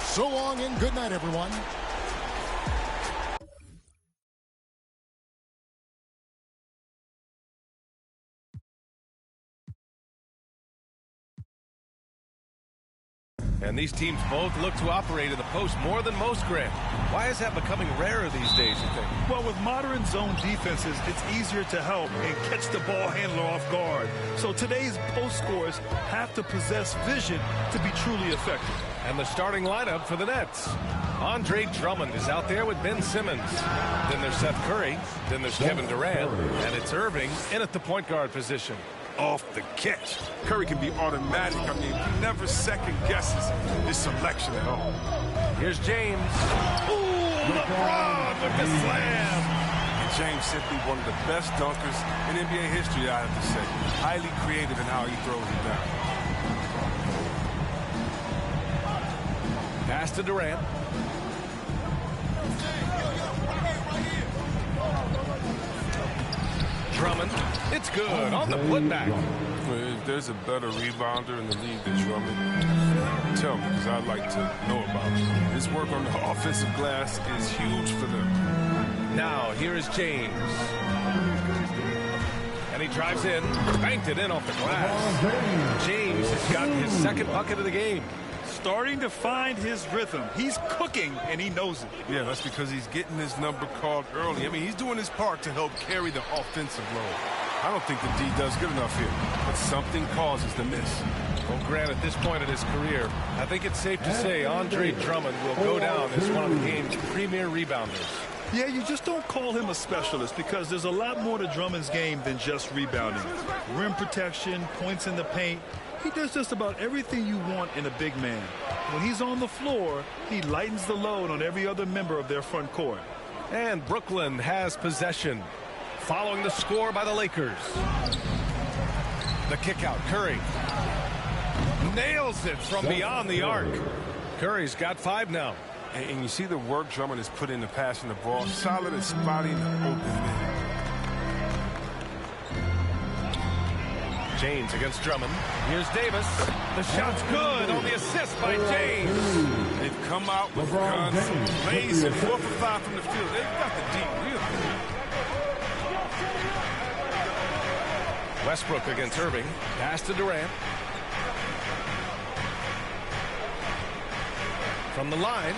So long and good night, everyone. And these teams both look to operate in the post more than most, Grant. Why is that becoming rarer these days, you think? Well, with modern zone defenses, it's easier to help and catch the ball handler off guard. So today's post scorers have to possess vision to be truly effective. And the starting lineup for the Nets. Andre Drummond is out there with Ben Simmons. Then there's Seth Curry. Then there's Kevin Durant. And it's Irving in at the point guard position. Off the catch. Curry can be automatic. I mean, he never second guesses his selection at all. Here's James. Ooh, LeBron with the slam. And James simply one of the best dunkers in NBA history, I have to say. Highly creative in how he throws it down. Pass to Durant. Drummond, it's good on the putback. If there's a better rebounder in the league than Drummond, tell me, because I'd like to know about it. His work on the offensive glass is huge for them. Now, here is James. And he drives in, banked it in off the glass. James has gotten his second bucket of the game. Starting to find his rhythm. He's cooking, and he knows it. Yeah, that's because he's getting his number called early. I mean, he's doing his part to help carry the offensive load. I don't think the D does good enough here, but something causes the miss. Well, Grant, at this point in his career, I think it's safe to say Andre Drummond will go down as one of the game's premier rebounders. Yeah, you just don't call him a specialist because there's a lot more to Drummond's game than just rebounding. Rim protection, points in the paint. He does just about everything you want in a big man. When he's on the floor, he lightens the load on every other member of their front court. And Brooklyn has possession, following the score by the Lakers. The kick out, Curry. Nails it from beyond the arc. Curry's got 5 now. And you see the work Drummond has put into passing the ball. Solid at spotting the open man. James against Drummond. Here's Davis. The shot's good on the assist by James. They've come out with guns, blazing 4 for 5 from the field. They've got the deep real. Westbrook against Irving. Pass to Durant. From the line,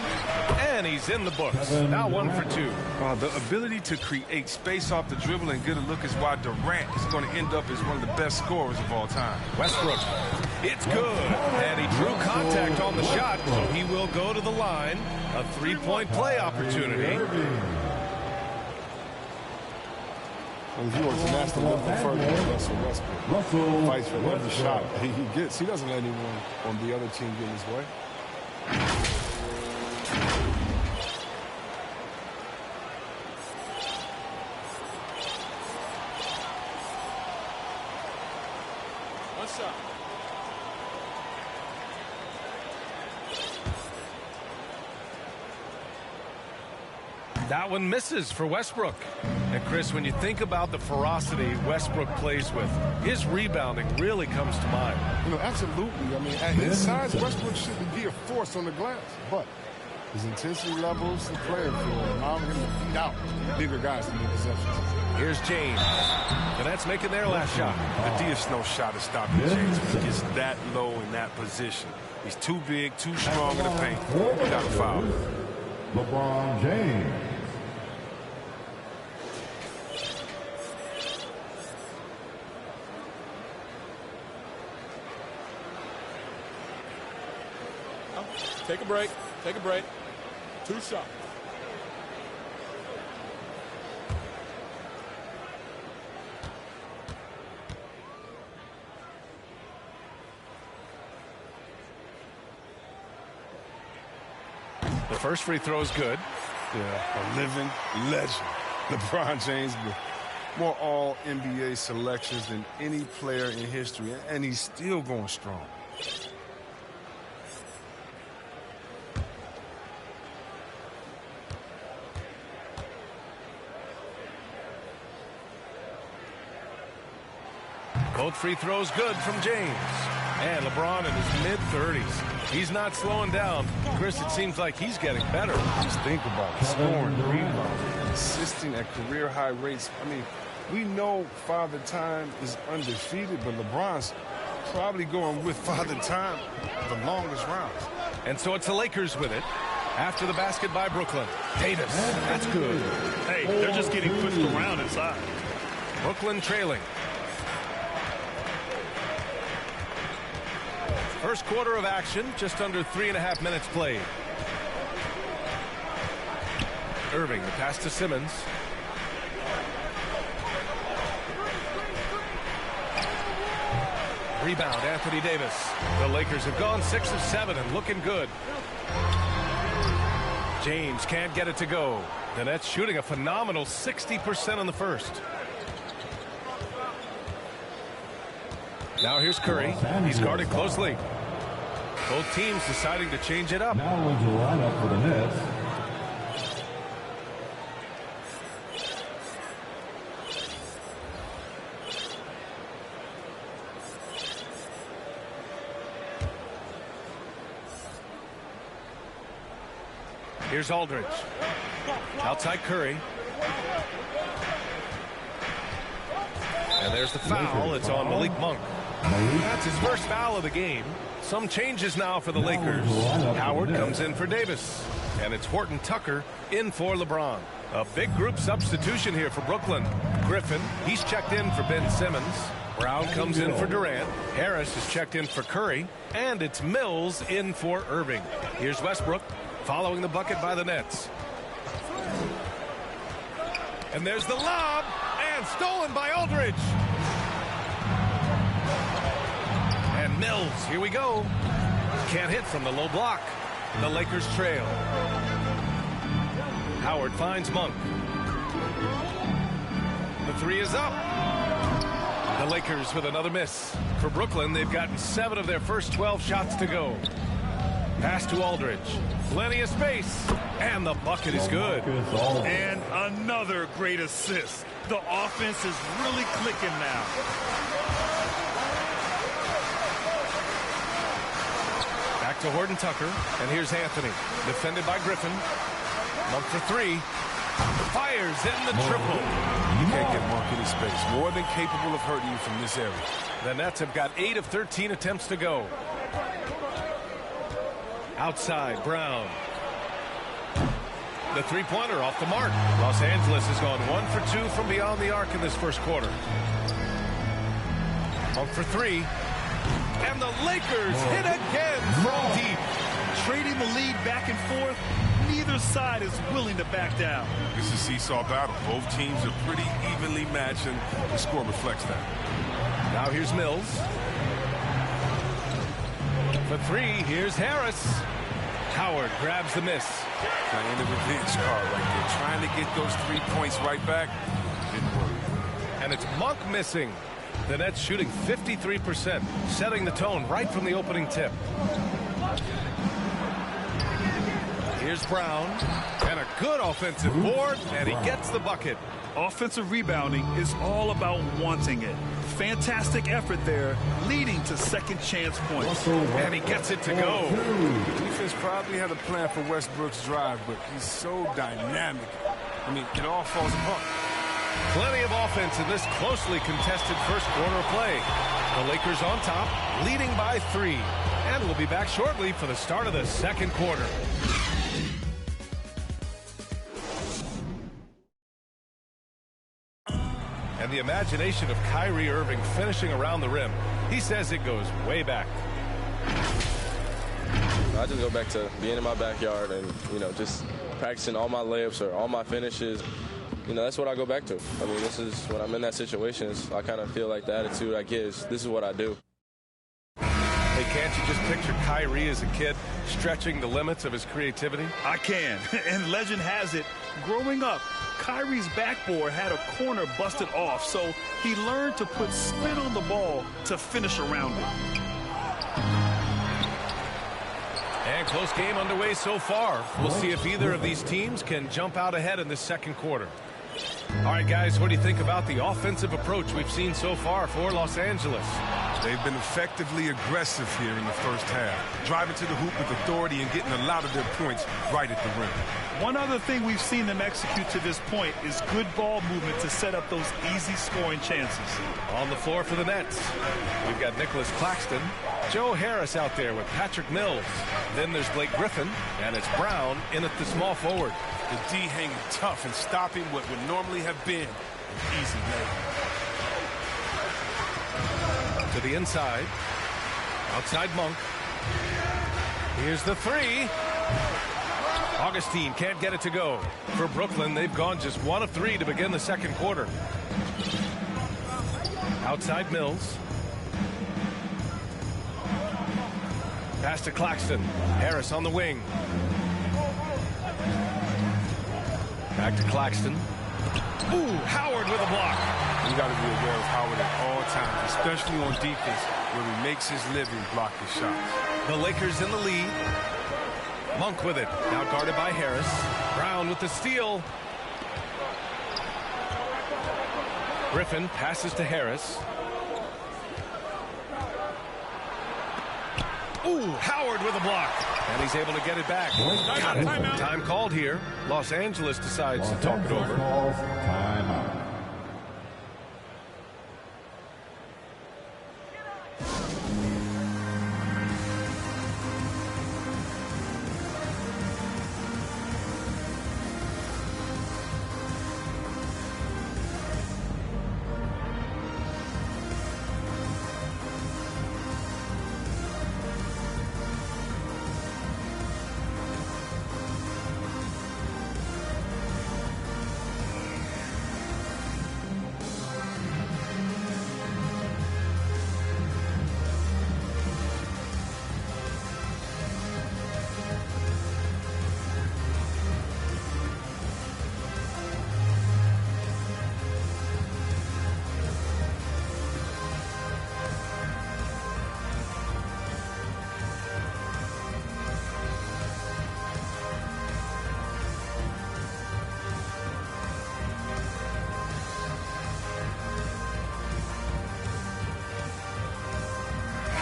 and he's in the books. Now 1 for 2. The ability to create space off the dribble and get a look is why Durant is going to end up as one of the best scorers of all time. Westbrook, it's good, and he drew contact on the shot, so he will go to the line. A 3-point play opportunity. Well, he works nasty a little bit further than Russell Westbrook. Fights for every shot he gets. He doesn't let anyone on the other team get in his way. What's up? That one misses for Westbrook. And Chris, when you think about the ferocity Westbrook plays with, his rebounding really comes to mind. You know, absolutely. I mean, at his size, Westbrook shouldn't be a force on the glass, but his intensity levels, the player field, allow him to beat out bigger guys in the possessions. Here's James. The Nets making their last shot. The D is no shot at stopping James when he gets that low in that position. He's too big, too strong in the paint. He got a foul. LeBron James. Take a break. Take a break. 2 shots. The first free throw is good. Yeah, a living legend. LeBron James with more all-NBA selections than any player in history, and he's still going strong. Both free throws good from James. And LeBron in his mid-30s. He's not slowing down. Chris, it seems like he's getting better. Just think about it. Scoring, rebounding, assisting at career high rates. I mean, we know Father Time is undefeated, but LeBron's probably going with Father Time the longest rounds. And so it's the Lakers with it. After the basket by Brooklyn. Davis. That's good. Hey, they're just getting pushed around inside. Brooklyn trailing. First quarter of action, just under 3.5 minutes played. Irving, the pass to Simmons. Rebound, Anthony Davis. The Lakers have gone 6 of 7 and looking good. James can't get it to go. The Nets shooting a phenomenal 60% on the first. Now here's Curry. He's guarded closely. Both teams deciding to change it up. Now wins the lineup for the Nets. Here's Aldridge. Outside Curry. And there's the foul. It's on Malik Monk. That's his first foul of the game. Some changes now for the Lakers. Howard comes in for Davis. And it's Horton Tucker in for LeBron. A big group substitution here for Brooklyn. Griffin, he's checked in for Ben Simmons. Brown comes in for Durant. Harris is checked in for Curry. And it's Mills in for Irving. Here's Westbrook following the bucket by the Nets. And there's the lob. And stolen by Aldridge. And Mills, here we go. Can't hit from the low block. The Lakers trail. Howard finds Monk. The three is up. The Lakers with another miss. For Brooklyn, they've gotten 7 of their first 12 shots to go. Pass to Aldridge. Plenty of space. And the bucket is good. And another great assist. The offense is really clicking now. Back to Horton Tucker. And here's Anthony. Defended by Griffin. Monk for 3. Fires in the triple. You can't get Monk in his space. More than capable of hurting you from this area. The Nets have got 8 of 13 attempts to go. Outside, Brown. The three-pointer off the mark. Los Angeles has gone 1 for 2 from beyond the arc in this first quarter. Monk for 3. And the Lakers hit again from deep. Trading the lead back and forth. Neither side is willing to back down. This is a seesaw battle. Both teams are pretty evenly matched, and the score reflects that. Now here's Mills. For 3, here's Harris. Howard grabs the miss. Playing the revenge card right there. Trying to get those 3 points right back. Didn't work. And it's Monk missing. The Nets shooting 53%, setting the tone right from the opening tip. Here's Brown. And a good offensive board, and he gets the bucket. Offensive rebounding is all about wanting it. Fantastic effort there, leading to second chance points. And he gets it to go. The defense probably had a plan for Westbrook's drive, but he's so dynamic. I mean, it all falls apart. Plenty of offense in this closely contested first quarter of play. The Lakers on top, leading by 3. And we'll be back shortly for the start of the second quarter. And the imagination of Kyrie Irving finishing around the rim. He says it goes way back. I just go back to being in my backyard and, just practicing all my layups or all my finishes. That's what I go back to. I mean, this is when I'm in that situation, I kind of feel like the attitude I get is this is what I do. Hey, can't you just picture Kyrie as a kid stretching the limits of his creativity? I can. And legend has it, growing up, Kyrie's backboard had a corner busted off, so he learned to put spin on the ball to finish around it. And close game underway so far. We'll see if either of these teams can jump out ahead in this second quarter. All right, guys, what do you think about the offensive approach we've seen so far for Los Angeles? They've been effectively aggressive here in the first half, driving to the hoop with authority and getting a lot of their points right at the rim. One other thing we've seen them execute to this point is good ball movement to set up those easy scoring chances. On the floor for the Nets, we've got Nicholas Claxton, Joe Harris out there with Patrick Mills. Then there's Blake Griffin, and it's Brown in at the small forward. The D hanging tough and stopping what would normally have been an easy layup. To the inside. Outside Monk. Here's the three. Augustine can't get it to go. For Brooklyn, they've gone just 1 of 3 to begin the second quarter. Outside Mills. Pass to Claxton. Harris on the wing. Back to Claxton. Ooh, Howard with a block. You got to be aware of Howard at all times, especially on defense, where he makes his living blocking shots. The Lakers in the lead. Monk with it. Now guarded by Harris. Brown with the steal. Griffin passes to Harris. Ooh, Howard with a block. And he's able to get it back. Got it. Time called here. Los Angeles decides to talk it over. Timeout.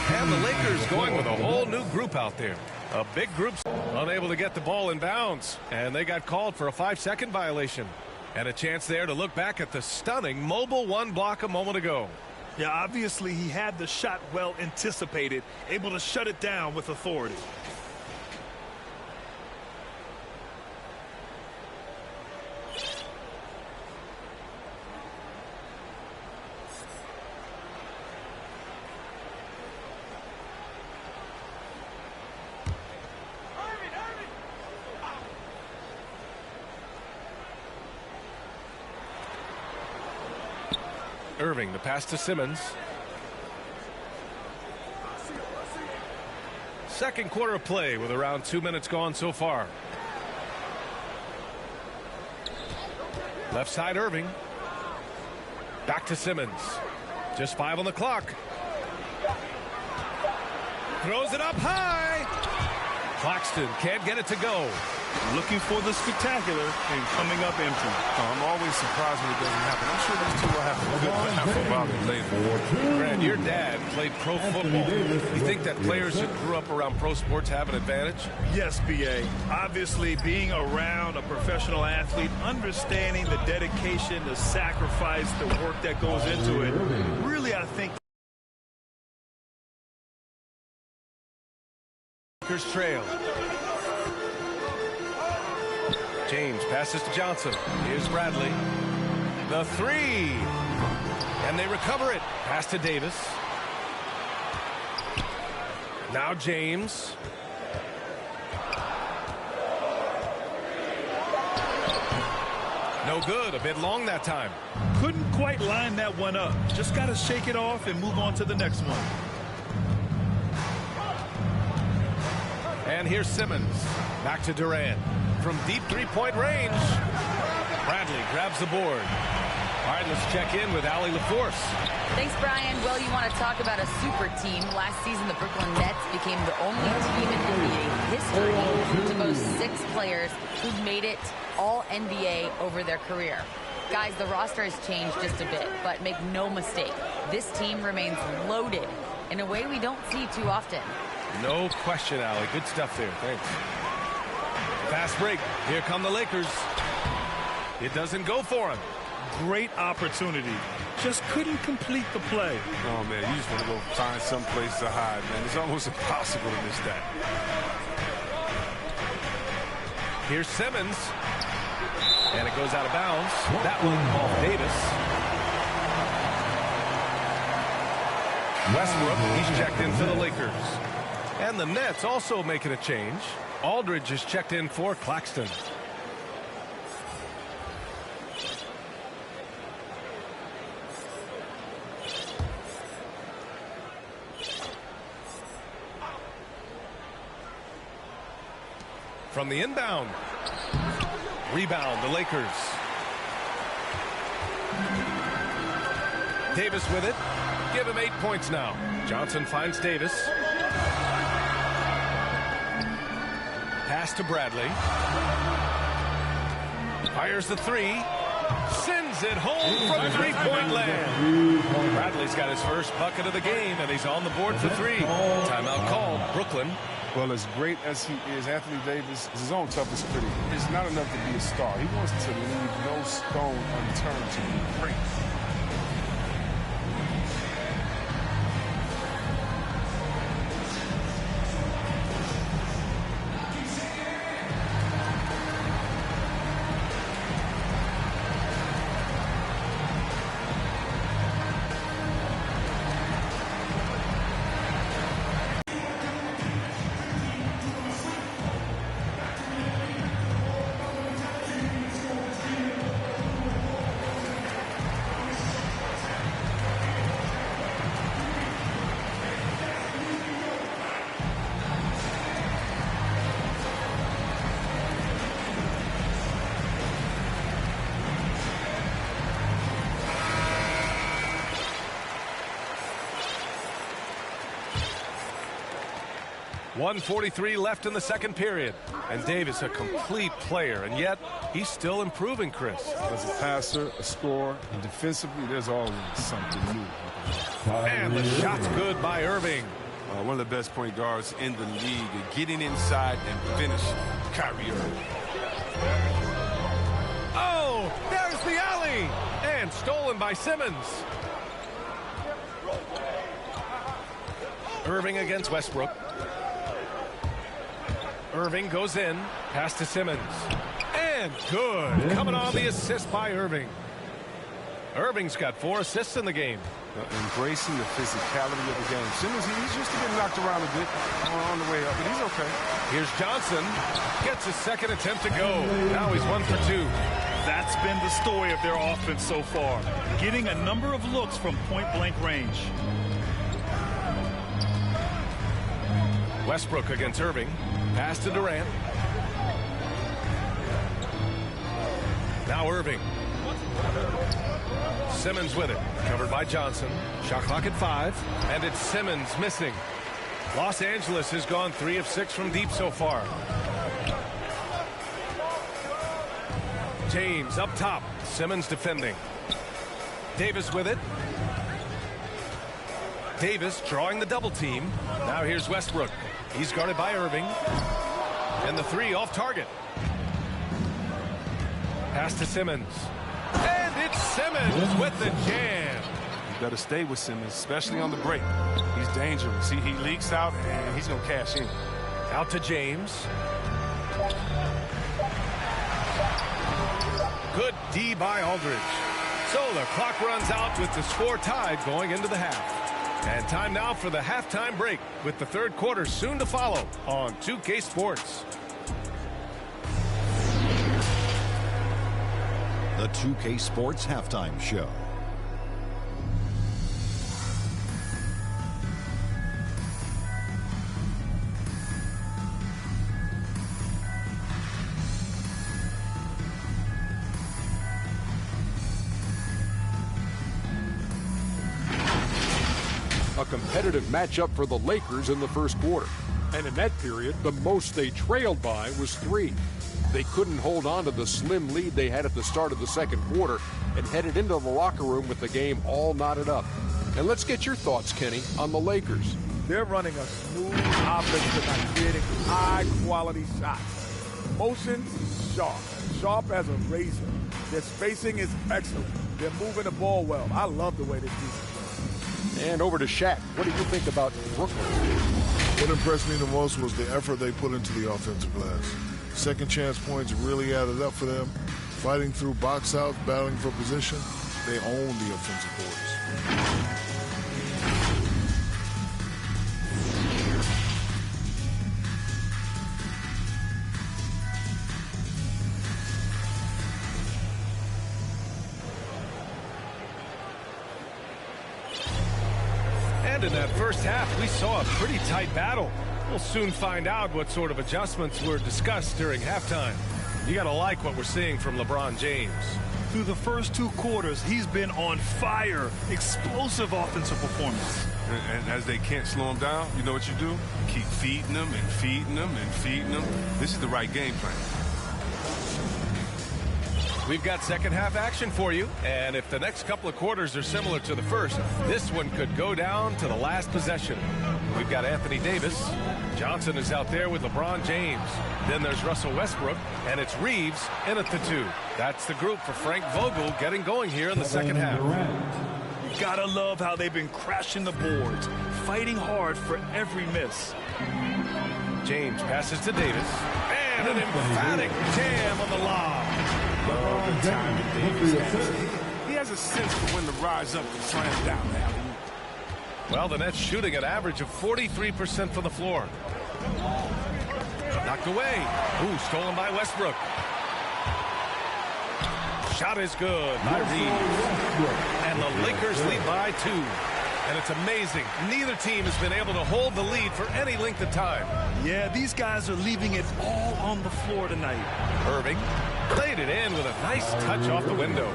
And the Lakers going with a whole new group out there. A big group unable to get the ball in bounds. And they got called for a 5-second violation. And a chance there to look back at the stunning mobile one block a moment ago. Yeah, obviously he had the shot well anticipated, able to shut it down with authority. Irving, the pass to Simmons. Second quarter of play with around 2 minutes gone so far. Left side Irving. Back to Simmons. Just 5 on the clock. Throws it up high. Claxton can't get it to go. Looking for the spectacular and coming up empty. I'm always surprised when it doesn't happen. I'm sure these two will have a good laugh about it later. Grant, your dad played pro football. You think that players who grew up around pro sports have an advantage? Yes, B.A. Obviously, being around a professional athlete, understanding the dedication, the sacrifice, the work that goes into it, really, I think. Lakers trail. James passes to Johnson. Here's Bradley. The three. And they recover it. Pass to Davis. Now James. No good. A bit long that time. Couldn't quite line that one up. Just got to shake it off and move on to the next one. And here's Simmons. Back to Durant. From deep three-point range. Bradley grabs the board. All right, let's check in with Allie LaForce. Thanks, Brian. Well, you want to talk about a super team. Last season, the Brooklyn Nets became the only team in NBA history to boast 6 players who've made it all NBA over their career. Guys, the roster has changed just a bit, but make no mistake, this team remains loaded in a way we don't see too often. No question, Allie. Good stuff there. Thanks. Fast break. Here come the Lakers. It doesn't go for him. Great opportunity. Just couldn't complete the play. Oh, man, you just want to go find some place to hide, man. It's almost impossible to miss that. Here's Simmons. And it goes out of bounds. That one off Davis. Westbrook, he's checked in for the Lakers. And the Nets also making a change. Aldridge is checked in for Claxton. From the inbound. Rebound, the Lakers. Davis with it. Give him 8 points now. Johnson finds Davis. Pass to Bradley. Fires the three. Sends it home from three-point land. Bradley's got his first bucket of the game, and he's on the board for 3. Timeout called. Brooklyn. Well, as great as he is, Anthony Davis is his own toughest critic. It's not enough to be a star. He wants to leave no stone unturned to be great. .143 left in the second period. And Davis, a complete player, and yet he's still improving, Chris. As a passer, a scorer, and defensively, there's always something new. And the shot's good by Irving. One of the best point guards in the league, getting inside and finishing. Kyrie Irving. Oh, there's the alley! And stolen by Simmons. Irving against Westbrook. Irving goes in. Pass to Simmons. And good. Coming on the assist by Irving. Irving's got 4 assists in the game. Embracing the physicality of the game. Simmons, he's used to getting knocked around a bit on the way up, but he's okay. Here's Johnson. Gets his second attempt to go. Now he's 1 for 2. That's been the story of their offense so far. Getting a number of looks from point-blank range. Westbrook against Irving. Pass to Durant. Now Irving. Simmons with it. Covered by Johnson. Shot clock at 5. And it's Simmons missing. Los Angeles has gone 3 of 6 from deep so far. James up top. Simmons defending. Davis with it. Davis drawing the double team. Now here's Westbrook. He's guarded by Irving. And the 3 off target. Pass to Simmons. And it's Simmons with the jam. You better stay with Simmons, especially on the break. He's dangerous. He leaks out, and he's going to cash in. Out to James. Good D by Aldridge. So the clock runs out with the score tied going into the half. And time now for the halftime break with the third quarter soon to follow on 2K Sports. The 2K Sports Halftime Show. a competitive matchup for the Lakers in the first quarter. And in that period, the most they trailed by was 3. They couldn't hold on to the slim lead they had at the start of the second quarter and headed into the locker room with the game all knotted up. And let's get your thoughts, Kenny, on the Lakers. They're running a smooth offense tonight, creating high-quality shots. Motion, sharp as a razor. Their spacing is excellent. They're moving the ball well. I love the way this defense plays. And over to Shaq. What do you think about Brooklyn? What impressed me the most was the effort they put into the offensive glass. Second chance points really added up for them. Fighting through box outs, battling for position, they own the offensive boards. And in that first half, we saw a pretty tight battle. We'll soon find out what sort of adjustments were discussed during halftime. You got to like what we're seeing from LeBron James. Through the first 2 quarters, he's been on fire. Explosive offensive performance. And as they can't slow him down, you know what you do? Keep feeding them and feeding them and feeding them. This is the right game plan. We've got second half action for you, and if the next couple of quarters are similar to the first, this one could go down to the last possession. We've got Anthony Davis. Johnson is out there with LeBron James. Then there's Russell Westbrook, and it's Reeves in at the 2. That's the group for Frank Vogel getting going here in the second half. You gotta love how they've been crashing the boards, fighting hard for every miss. James passes to Davis, and an emphatic jam on the lob. Love the time that Davis. He has a sense for when to rise up and slam down the alley. Well, the Nets shooting an average of 43% from the floor. Knocked away. Ooh, stolen by Westbrook. Shot is good by Reeves. And the Lakers lead by 2. And it's amazing. Neither team has been able to hold the lead for any length of time. Yeah, these guys are leaving it all on the floor tonight. Irving played it in with a nice touch off the window.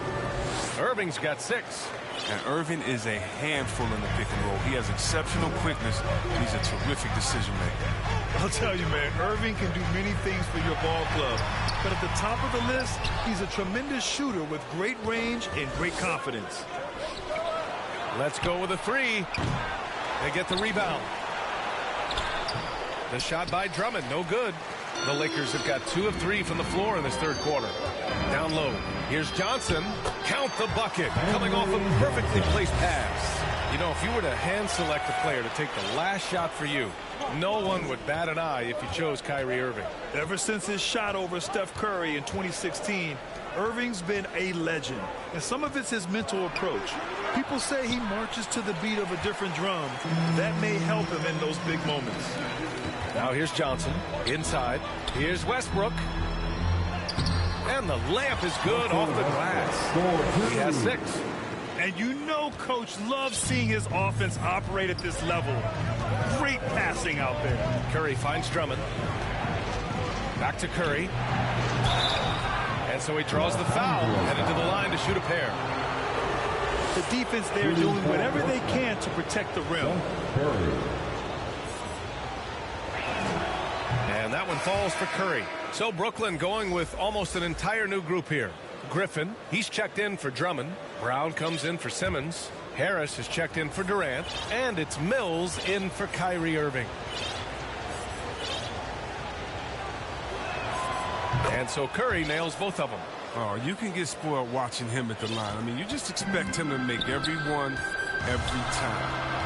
Irving's got 6. And Irving is a handful in the pick and roll. He has exceptional quickness, and he's a terrific decision maker. I'll tell you, man, Irving can do many things for your ball club. But at the top of the list, he's a tremendous shooter with great range and great confidence. Let's go with a 3. They get the rebound. The shot by Drummond, no good. The Lakers have got 2 of 3 from the floor in this third quarter. Down low, here's Johnson. Count the bucket, coming off a perfectly placed pass. You know, if you were to hand select a player to take the last shot for you, no one would bat an eye if you chose Kyrie Irving. Ever since his shot over Steph Curry in 2016, Irving's been a legend, and some of it's his mental approach. People say he marches to the beat of a different drum. That may help him in those big moments. Now here's Johnson, inside. Here's Westbrook. And the layup is good off the glass. He has 6. And you know Coach loves seeing his offense operate at this level. Great passing out there. Curry finds Drummond. Back to Curry. And so he draws the foul, headed to the line to shoot a pair. The defense there doing whatever they can to protect the rim. And that one falls for Curry. So Brooklyn going with almost an entire new group here. Griffin, he's checked in for Drummond. Brown comes in for Simmons. Harris has checked in for Durant. And it's Mills in for Kyrie Irving. And so Curry nails both of them. Oh, you can get spoiled watching him at the line. I mean, you just expect him to make every one every time.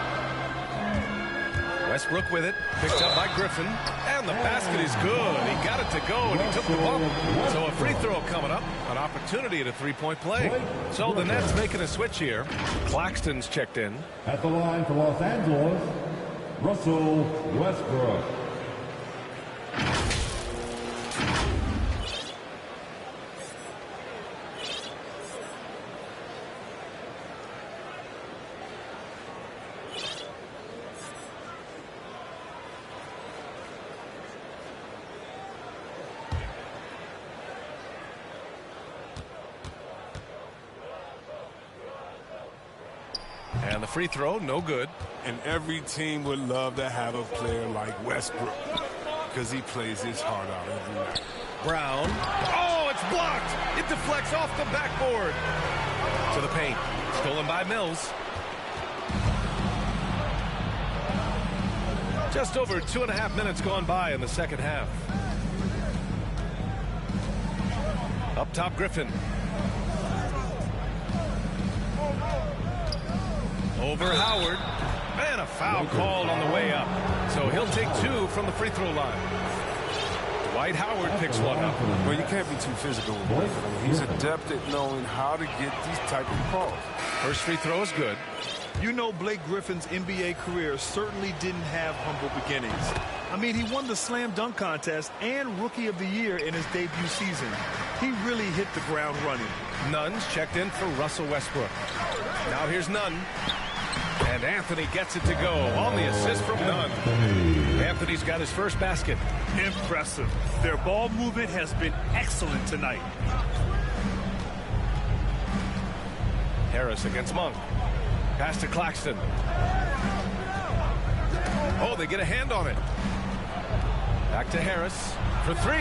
Westbrook with it, picked up by Griffin, and the basket is good. He got it to go, and he took the bump. So a free throw coming up, an opportunity at a three-point play. So the Nets making a switch here. Claxton's checked in. At the line for Los Angeles, Russell Westbrook. the free throw, no good. And every team would love to have a player like Westbrook because he plays his heart out every night. Brown. Oh, it's blocked. It deflects off the backboard. To the paint. Stolen by Mills. Just over 2.5 minutes gone by in the second half. Up top, Griffin. Over Howard. And a foul called on the way up. So he'll take 2 from the free throw line. Dwight Howard picks one up. Well, you can't be too physical with Griffin. He's adept at knowing how to get these type of calls. First free throw is good. You know, Blake Griffin's NBA career certainly didn't have humble beginnings. I mean, he won the slam dunk contest and Rookie of the Year in his debut season. He really hit the ground running. Nunn's checked in for Russell Westbrook. Now here's Nunn. And Anthony gets it to go on the assist from Nunn. Anthony's got his first basket. Impressive. Their ball movement has been excellent tonight. Harris against Monk. Pass to Claxton. Oh, they get a hand on it. Back to Harris for 3.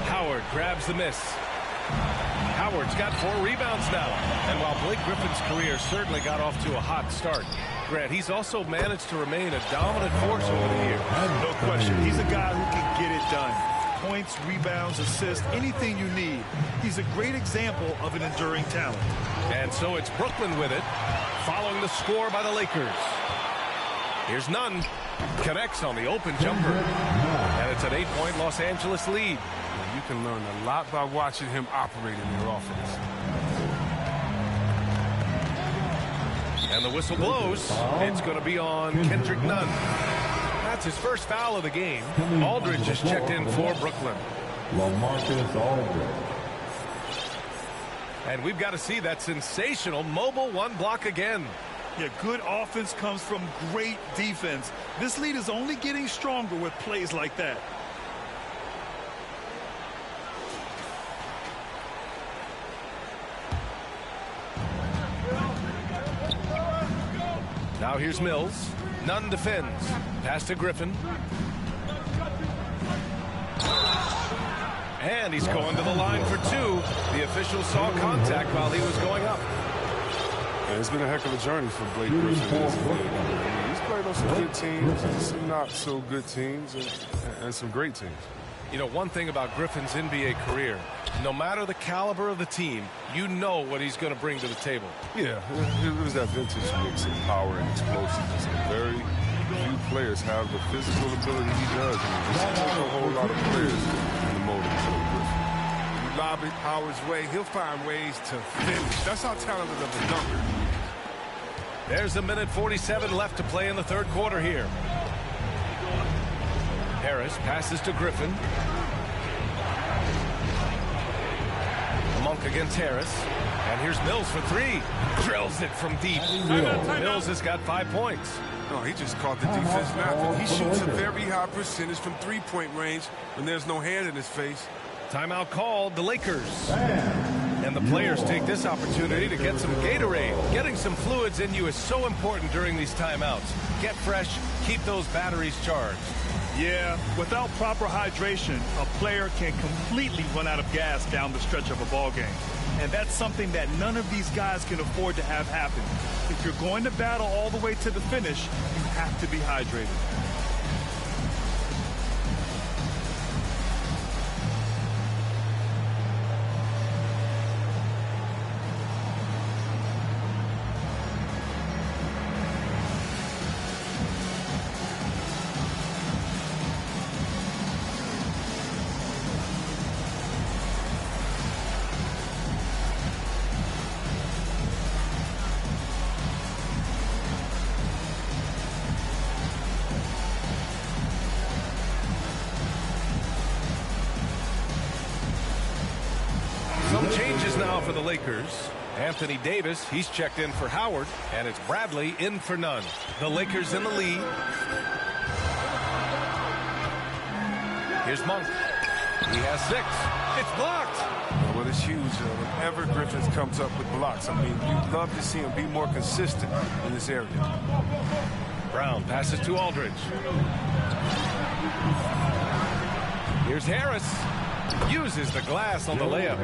Howard grabs the miss. Howard's got 4 rebounds now. And while Blake Griffin's career certainly got off to a hot start, Grant, he's also managed to remain a dominant force over the years. No question. He's a guy who can get it done. Points, rebounds, assists, anything you need. He's a great example of an enduring talent. And so it's Brooklyn with it, following the score by the Lakers. Here's Nunn. Connects on the open jumper. And it's an 8-point Los Angeles lead. You can learn a lot by watching him operate in their offense. And the whistle blows. It's going to be on Kendrick Nunn. That's his first foul of the game. Aldridge is checked in for Brooklyn. LaMarcus Aldridge. And we've got to see that sensational mobile 1 block again. Yeah, good offense comes from great defense. This lead is only getting stronger with plays like that. Now here's Mills. Nunn defends. Pass to Griffin. And he's going to the line for 2. The official saw contact while he was going up. Yeah, it's been a heck of a journey for Blake Griffin. He's played on some good teams and some not so good teams and some great teams. You know, one thing about Griffin's NBA career, no matter the caliber of the team, you know what he's going to bring to the table. Yeah, it was that vintage mix of power and explosiveness. And very few players have the physical ability he does. There's a whole lot of players in the mold of Blake Griffin. You lob it Howard's way, he'll find ways to finish. That's how talented of a dunker. There's a minute 47 left to play in the third quarter here. Harris passes to Griffin. Monk against Harris. And here's Mills for 3. Drills it from deep. Mills has got 5 points. No, he just caught the defense napping. He shoots a very high percentage from 3-point range when there's no hand in his face. Timeout called, the Lakers. And the players take this opportunity to get some Gatorade. Getting some fluids in you is so important during these timeouts. Get fresh, keep those batteries charged. Yeah, without proper hydration, a player can completely run out of gas down the stretch of a ball game. And that's something that none of these guys can afford to have happen. If you're going to battle all the way to the finish, you have to be hydrated. Some changes now for the Lakers. Anthony Davis, he's checked in for Howard, and it's Bradley in for Nunn. The Lakers in the lead. Here's Monk. He has 6. It's blocked. Well, it's huge. Whenever Griffin comes up with blocks, I mean, you'd love to see him be more consistent in this area. Brown passes to Aldridge. Here's Harris. Uses the glass on the layup.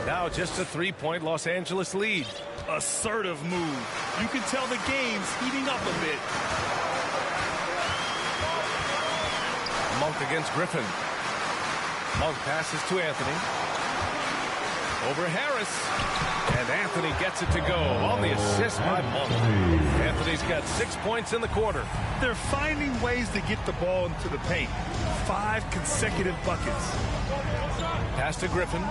Now just a 3-point Los Angeles lead. Assertive move. You can tell the game's heating up a bit. Monk against Griffin. Monk passes to Anthony. Over Harris. And Anthony gets it to go on the assist by Monk. Anthony's got 6 points in the quarter. They're finding ways to get the ball into the paint. 5 consecutive buckets. Pass to Griffin.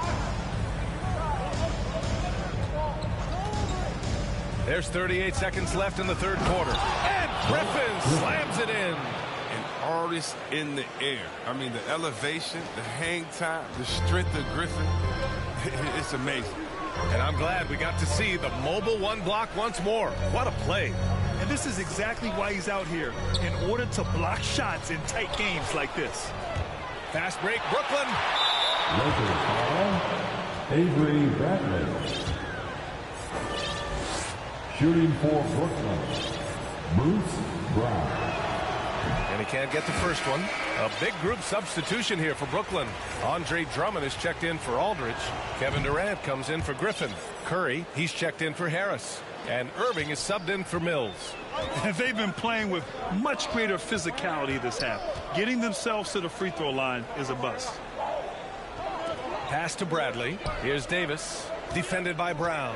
There's 38 seconds left in the third quarter. And Griffin slams it in. An artist in the air. I mean, the elevation, the hang time, the strength of Griffin, it's amazing. And I'm glad we got to see the mobile one block once more. What a play. And this is exactly why he's out here, in order to block shots in tight games like this. Fast break, Brooklyn. Lakers foul, Avery Bradley. Shooting for Brooklyn, Bruce Brown. And he can't get the first one. A big group substitution here for Brooklyn. Andre Drummond is checked in for Aldridge. Kevin Durant comes in for Griffin. Curry, he's checked in for Harris. And Irving is subbed in for Mills. And they've been playing with much greater physicality this half. Getting themselves to the free throw line is a bust. Pass to Bradley. Here's Davis. Defended by Brown.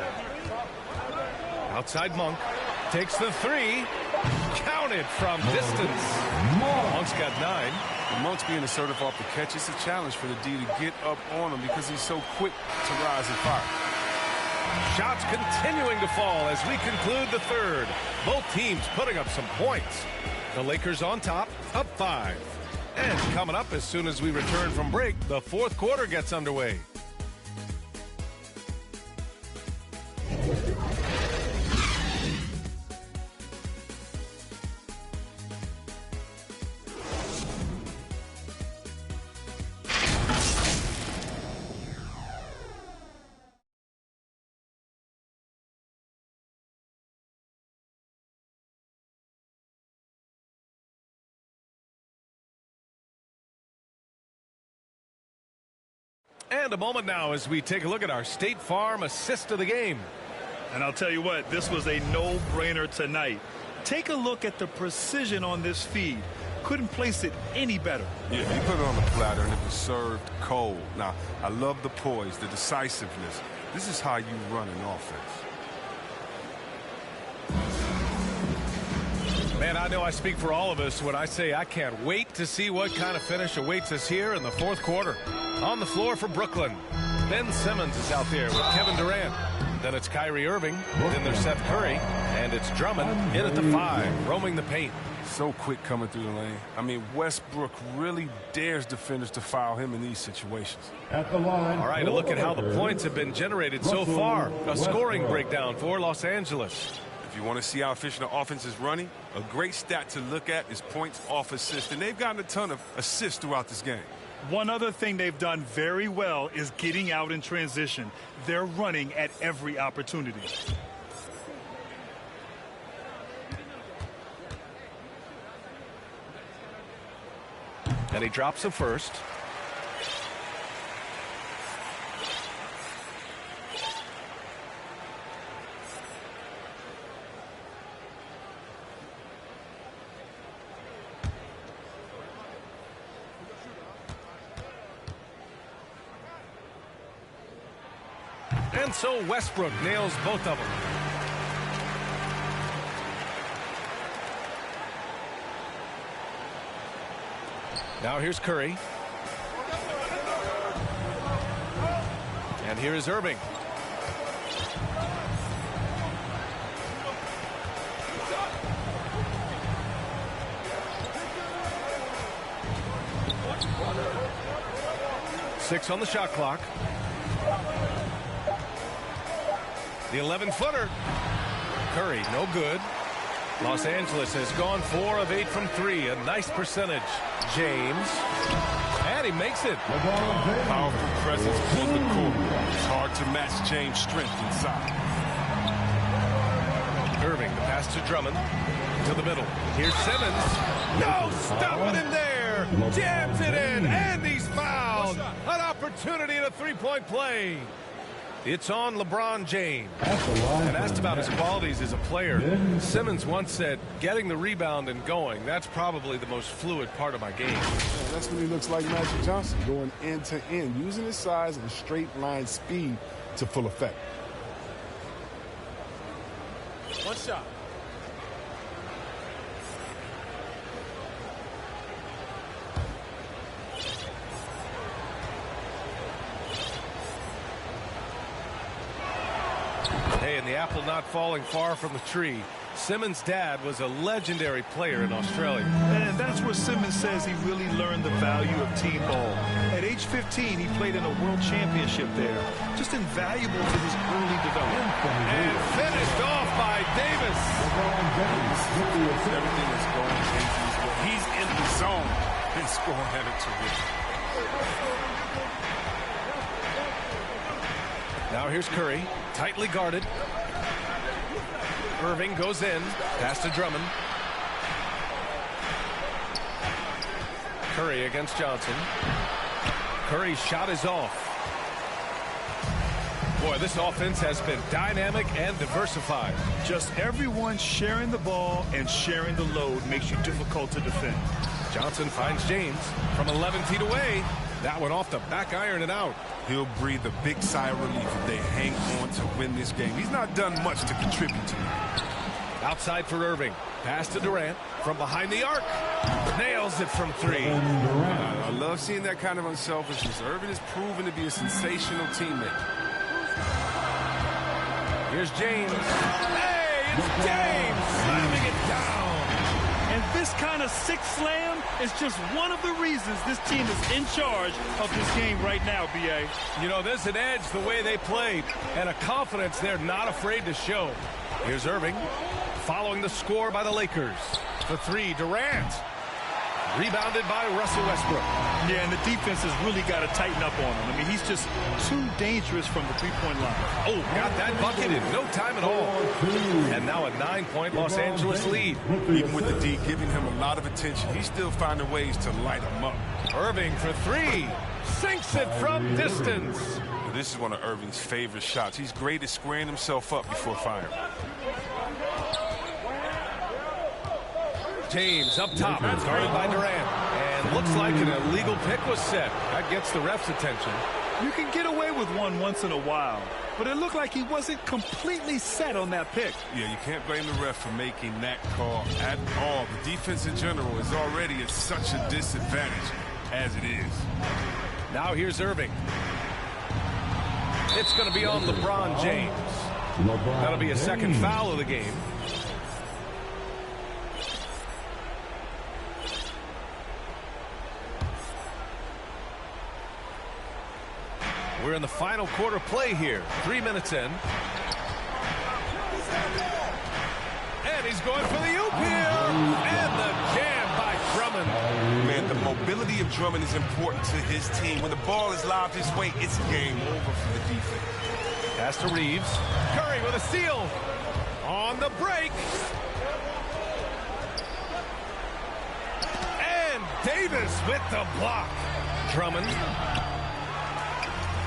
Outside Monk. Takes the 3. Counted from distance. Monk's got 9. Monk's being assertive off the catch. It's a challenge for the D to get up on him because he's so quick to rise and fire. Shots continuing to fall as we conclude the third. Both teams putting up some points. The Lakers on top, up 5. And coming up as soon as we return from break, the fourth quarter gets underway. And a moment now as we take a look at our State Farm assist of the game. And I'll tell you what, this was a no-brainer tonight. Take a look at the precision on this feed. Couldn't place it any better. Yeah, he put it on the platter and it was served cold. Now, I love the poise, the decisiveness. This is how you run an offense. Man, I know I speak for all of us when I say I can't wait to see what kind of finish awaits us here in the fourth quarter. On the floor for Brooklyn, Ben Simmons is out there with Kevin Durant. Then it's Kyrie Irving. Then there's Seth Curry. And it's Drummond in at the 5, roaming the paint. So quick coming through the lane. I mean, Westbrook really dares defenders to foul him in these situations. At the line. All right, a look at how the points have been generated so far. A scoring breakdown for Los Angeles. If you want to see how efficient the offense is running, a great stat to look at is points off assist. And they've gotten a ton of assists throughout this game. One other thing they've done very well is getting out in transition. They're running at every opportunity. And he drops the first. And so Westbrook nails both of them. Now here's Curry. And here is Irving. Six on the shot clock. The 11-footer. Curry, no good. Los Angeles has gone 4 of 8 from 3. A nice percentage. James. And he makes it. Powerful presence on the court. It's hard to match James' strength inside. Irving, the pass to Drummond. To the middle. Here's Simmons. No, stopping him there. Jams it in, and he's fouled. An opportunity in a three-point play. It's on LeBron James. And asked about his qualities as a player, Simmons once said, getting the rebound and going, that's probably the most fluid part of my game. That's when he looks like Magic Johnson, going end to end, using his size and straight line speed to full effect. One shot. Hey, and the apple not falling far from the tree. Simmons' dad was a legendary player in Australia. And that's where Simmons says he really learned the value of team ball. At age 15, he played in a world championship there. Just invaluable to his early development. And finished off by Davis. Everything is going crazy. He's in the zone and scoring at a terrific. Now here's Curry, tightly guarded. Irving goes in, pass to Drummond. Curry against Johnson. Curry's shot is off. Boy, this offense has been dynamic and diversified. Just everyone sharing the ball and sharing the load makes you difficult to defend. Johnson finds James from 11 feet away. That one off the back iron and out. He'll breathe a big sigh of relief if they hang on to win this game. He's not done much to contribute to it. Outside for Irving. Pass to Durant from behind the arc. Nails it from three. I love seeing that kind of unselfishness. Irving has proven to be a sensational teammate. Here's James. Hey, it's James slamming it down. And this kind of six slam is just one of the reasons this team is in charge of this game right now, B.A. You know, there's an edge the way they play and a confidence they're not afraid to show. Here's Irving following the score by the Lakers. The three, Durant. Rebounded by Russell Westbrook. Yeah, and the defense has really got to tighten up on him. I mean, he's just too dangerous from the three-point line. Oh, got that bucket in no time at all. And now a 9-point Los Angeles lead. Even with the D giving him a lot of attention, he's still finding ways to light him up. Irving for three. Sinks it from distance. This is one of Irving's favorite shots. He's great at squaring himself up before firing. James up top, guarded by Durant. And looks like an illegal pick was set. That gets the ref's attention. You can get away with one once in a while, but it looked like he wasn't completely set on that pick. Yeah, you can't blame the ref for making that call at all. The defense in general is already at such a disadvantage as it is. Now here's Irving. It's going to be on LeBron James. That'll be a second foul of the game. We're in the final quarter play here. 3 minutes in. And he's going for the oop here. And the jam by Drummond. Man, the mobility of Drummond is important to his team. When the ball is lobbed his way, it's game over for the defense. Pass to Reeves. Curry with a steal. On the break. And Davis with the block. Drummond.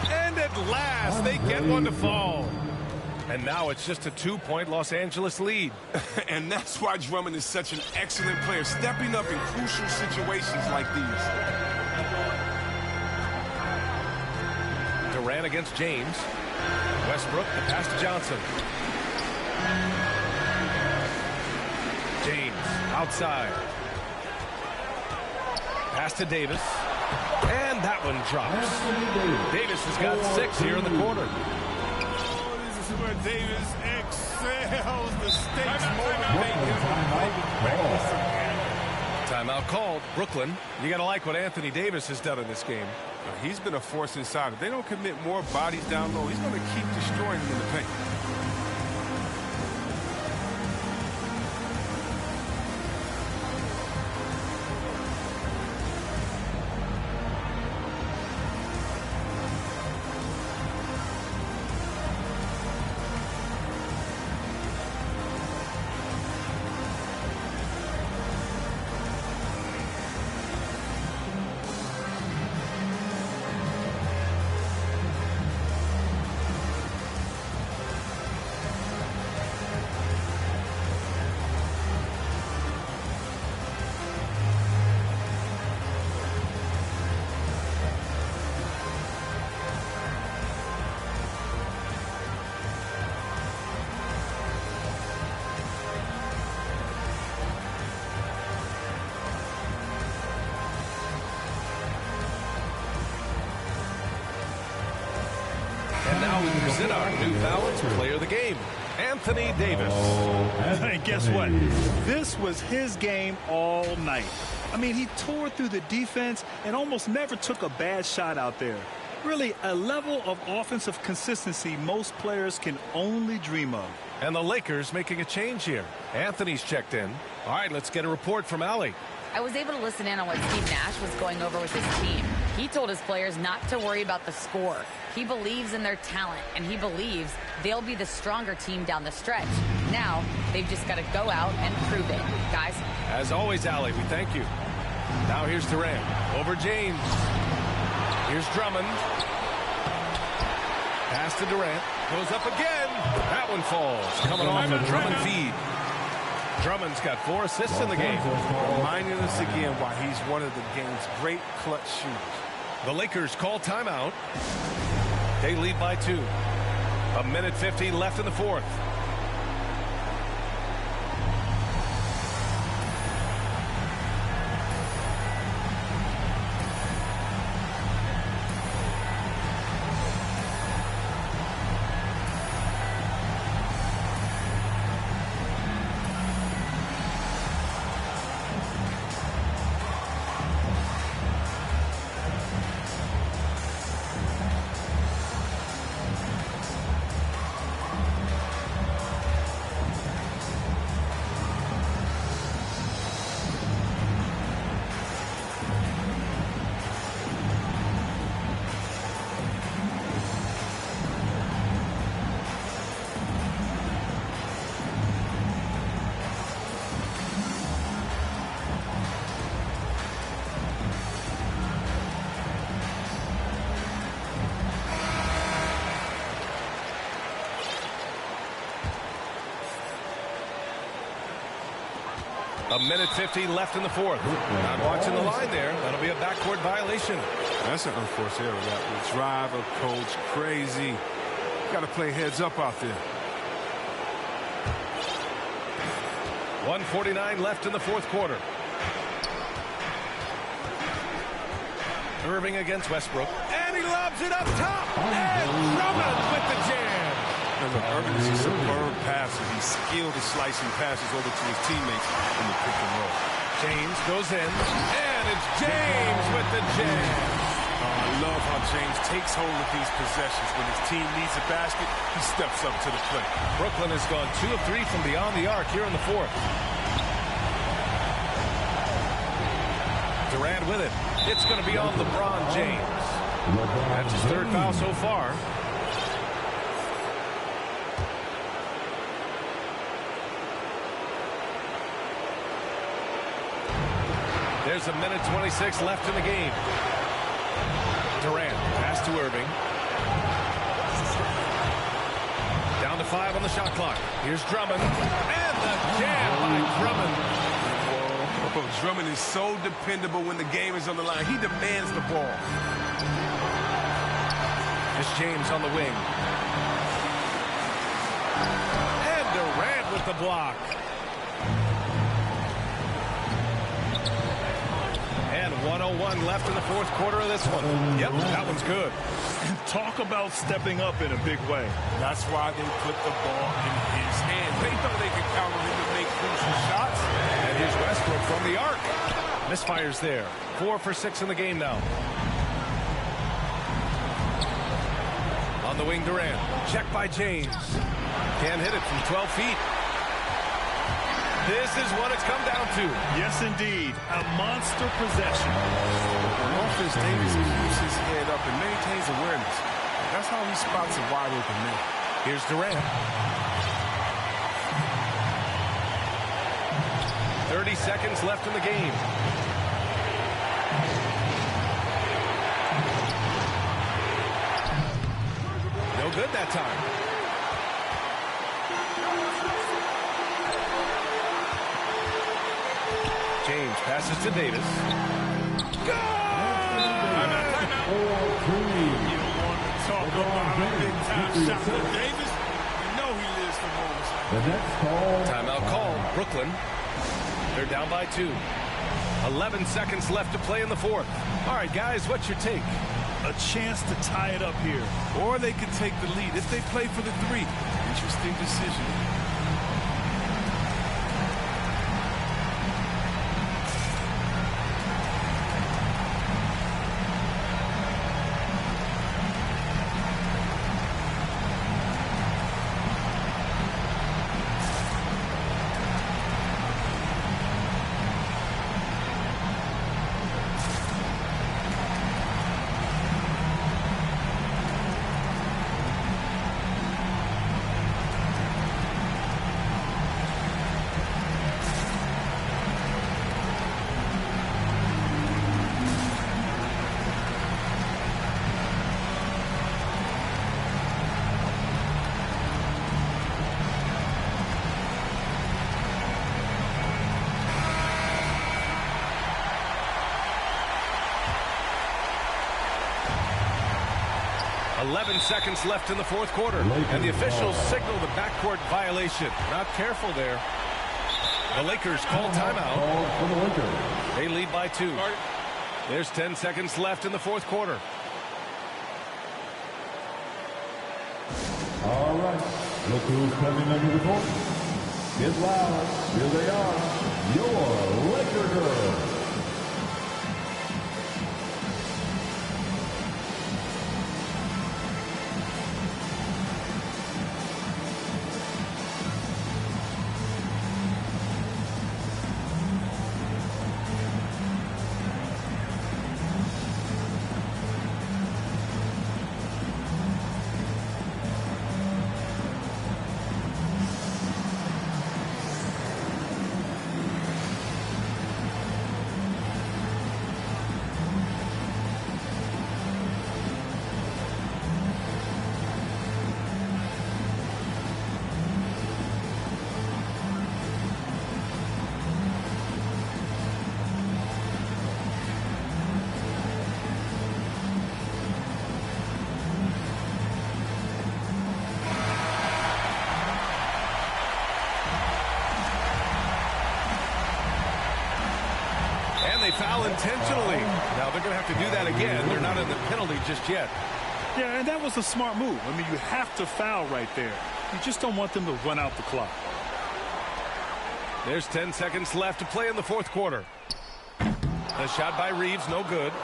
And at last, they get one to fall. And now it's just a 2-point Los Angeles lead. And that's why Drummond is such an excellent player, stepping up in crucial situations like these. Durant against James. Westbrook, the pass to Johnson. James outside. Pass to Davis. And that one drops. Davis has got 6 here in the quarter. Oh, this is where Davis excels. The stakes Timeout called. Brooklyn. You got to like what Anthony Davis has done in this game. He's been a force inside. If they don't commit more bodies down low, he's going to keep destroying them in the paint. now we present our new Balanced Player of the Game, Anthony Davis. Hey, guess what? This was his game all night. I mean, he tore through the defense and almost never took a bad shot out there. Really, a level of offensive consistency most players can only dream of. And the Lakers making a change here. Anthony's checked in. All right, let's get a report from Allie. I was able to listen in on what Steve Nash was going over with his team. He told his players not to worry about the score. He believes in their talent, and he believes they'll be the stronger team down the stretch. Now, they've just got to go out and prove it. Guys? As always, Allie, we thank you. Now here's Durant. Over James. Here's Drummond. Pass to Durant. Goes up again. That one falls. Coming off a Drummond feed. Drummond's got 4 assists in the game. Reminding us again why he's one of the game's great clutch shooters. The Lakers call timeout. They lead by 2. 1:50 left in the fourth. A 1:50 left in the fourth. Not watching the line there. That'll be a backcourt violation. That's an unforced error. That will drive a coach crazy. Got to play heads up out there. 1:49 left in the fourth quarter. Irving against Westbrook. And he lobs it up top. And Drummond with the jam. Irving is a superb passer. He's skilled at slicing passes over to his teammates in the pick and roll. James goes in. And it's James with the jam. I love how James takes hold of these possessions. When his team needs a basket, he steps up to the plate. Brooklyn has gone 2 of 3 from beyond the arc here in the fourth. Durant with it. It's going to be on LeBron James. That's his 3rd foul so far. There's 1:26 left in the game. Durant, pass to Irving. Down to 5 on the shot clock. Here's Drummond. And the jam by Drummond. Whoa. Drummond is so dependable when the game is on the line. He demands the ball. It's James on the wing. And Durant with the block. And 1:01 left in the fourth quarter of this one. Yep, that one's good. Talk about stepping up in a big way. That's why they put the ball in his hands. They thought they could count on him to make crucial shots. And here's Westbrook from the arc. Misfires there. 4 for 6 in the game now. On the wing, Durant. Check by James. Can't hit it from 12 feet. This is what it's come down to. Yes, indeed. A monster possession. On offense, Davis keeps his head up and maintains awareness. That's how he spots a wide open man. Here's Durant. 30 seconds left in the game. No good that time. James passes to Davis. Go! You don't want to talk about a big-time shot for Davis. You know he lives for moments like that. The next call. Timeout call. Brooklyn. They're down by 2. 11 seconds left to play in the fourth. All right, guys, what's your take? a chance to tie it up here. Or they could take the lead if they play for the 3. Interesting decision. Seconds left in the fourth quarter, and the officials signal the backcourt violation. Not careful there. The Lakers call timeout. They lead by 2. There's 10 seconds left in the fourth quarter. All right, look who's coming under the court. Get loud. Here they are, your Laker girls. They foul intentionally. Now they're going to have to do that again. They're not in the penalty just yet. Yeah, and that was a smart move. I mean, you have to foul right there. You just don't want them to run out the clock. There's 10 seconds left to play in the fourth quarter. The shot by Reeves, no good.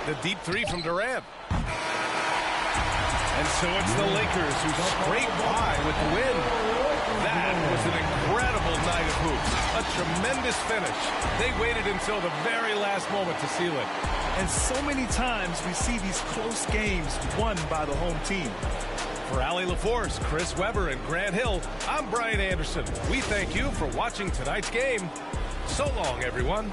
The deep 3 from Durant. And so it's the Lakers who scrape by with the win. That was an incredible night of hoops. A tremendous finish. They waited until the very last moment to seal it. And so many times we see these close games won by the home team. For Allie LaForce, Chris Webber, and Grant Hill, I'm Brian Anderson. We thank you for watching tonight's game. So long, everyone.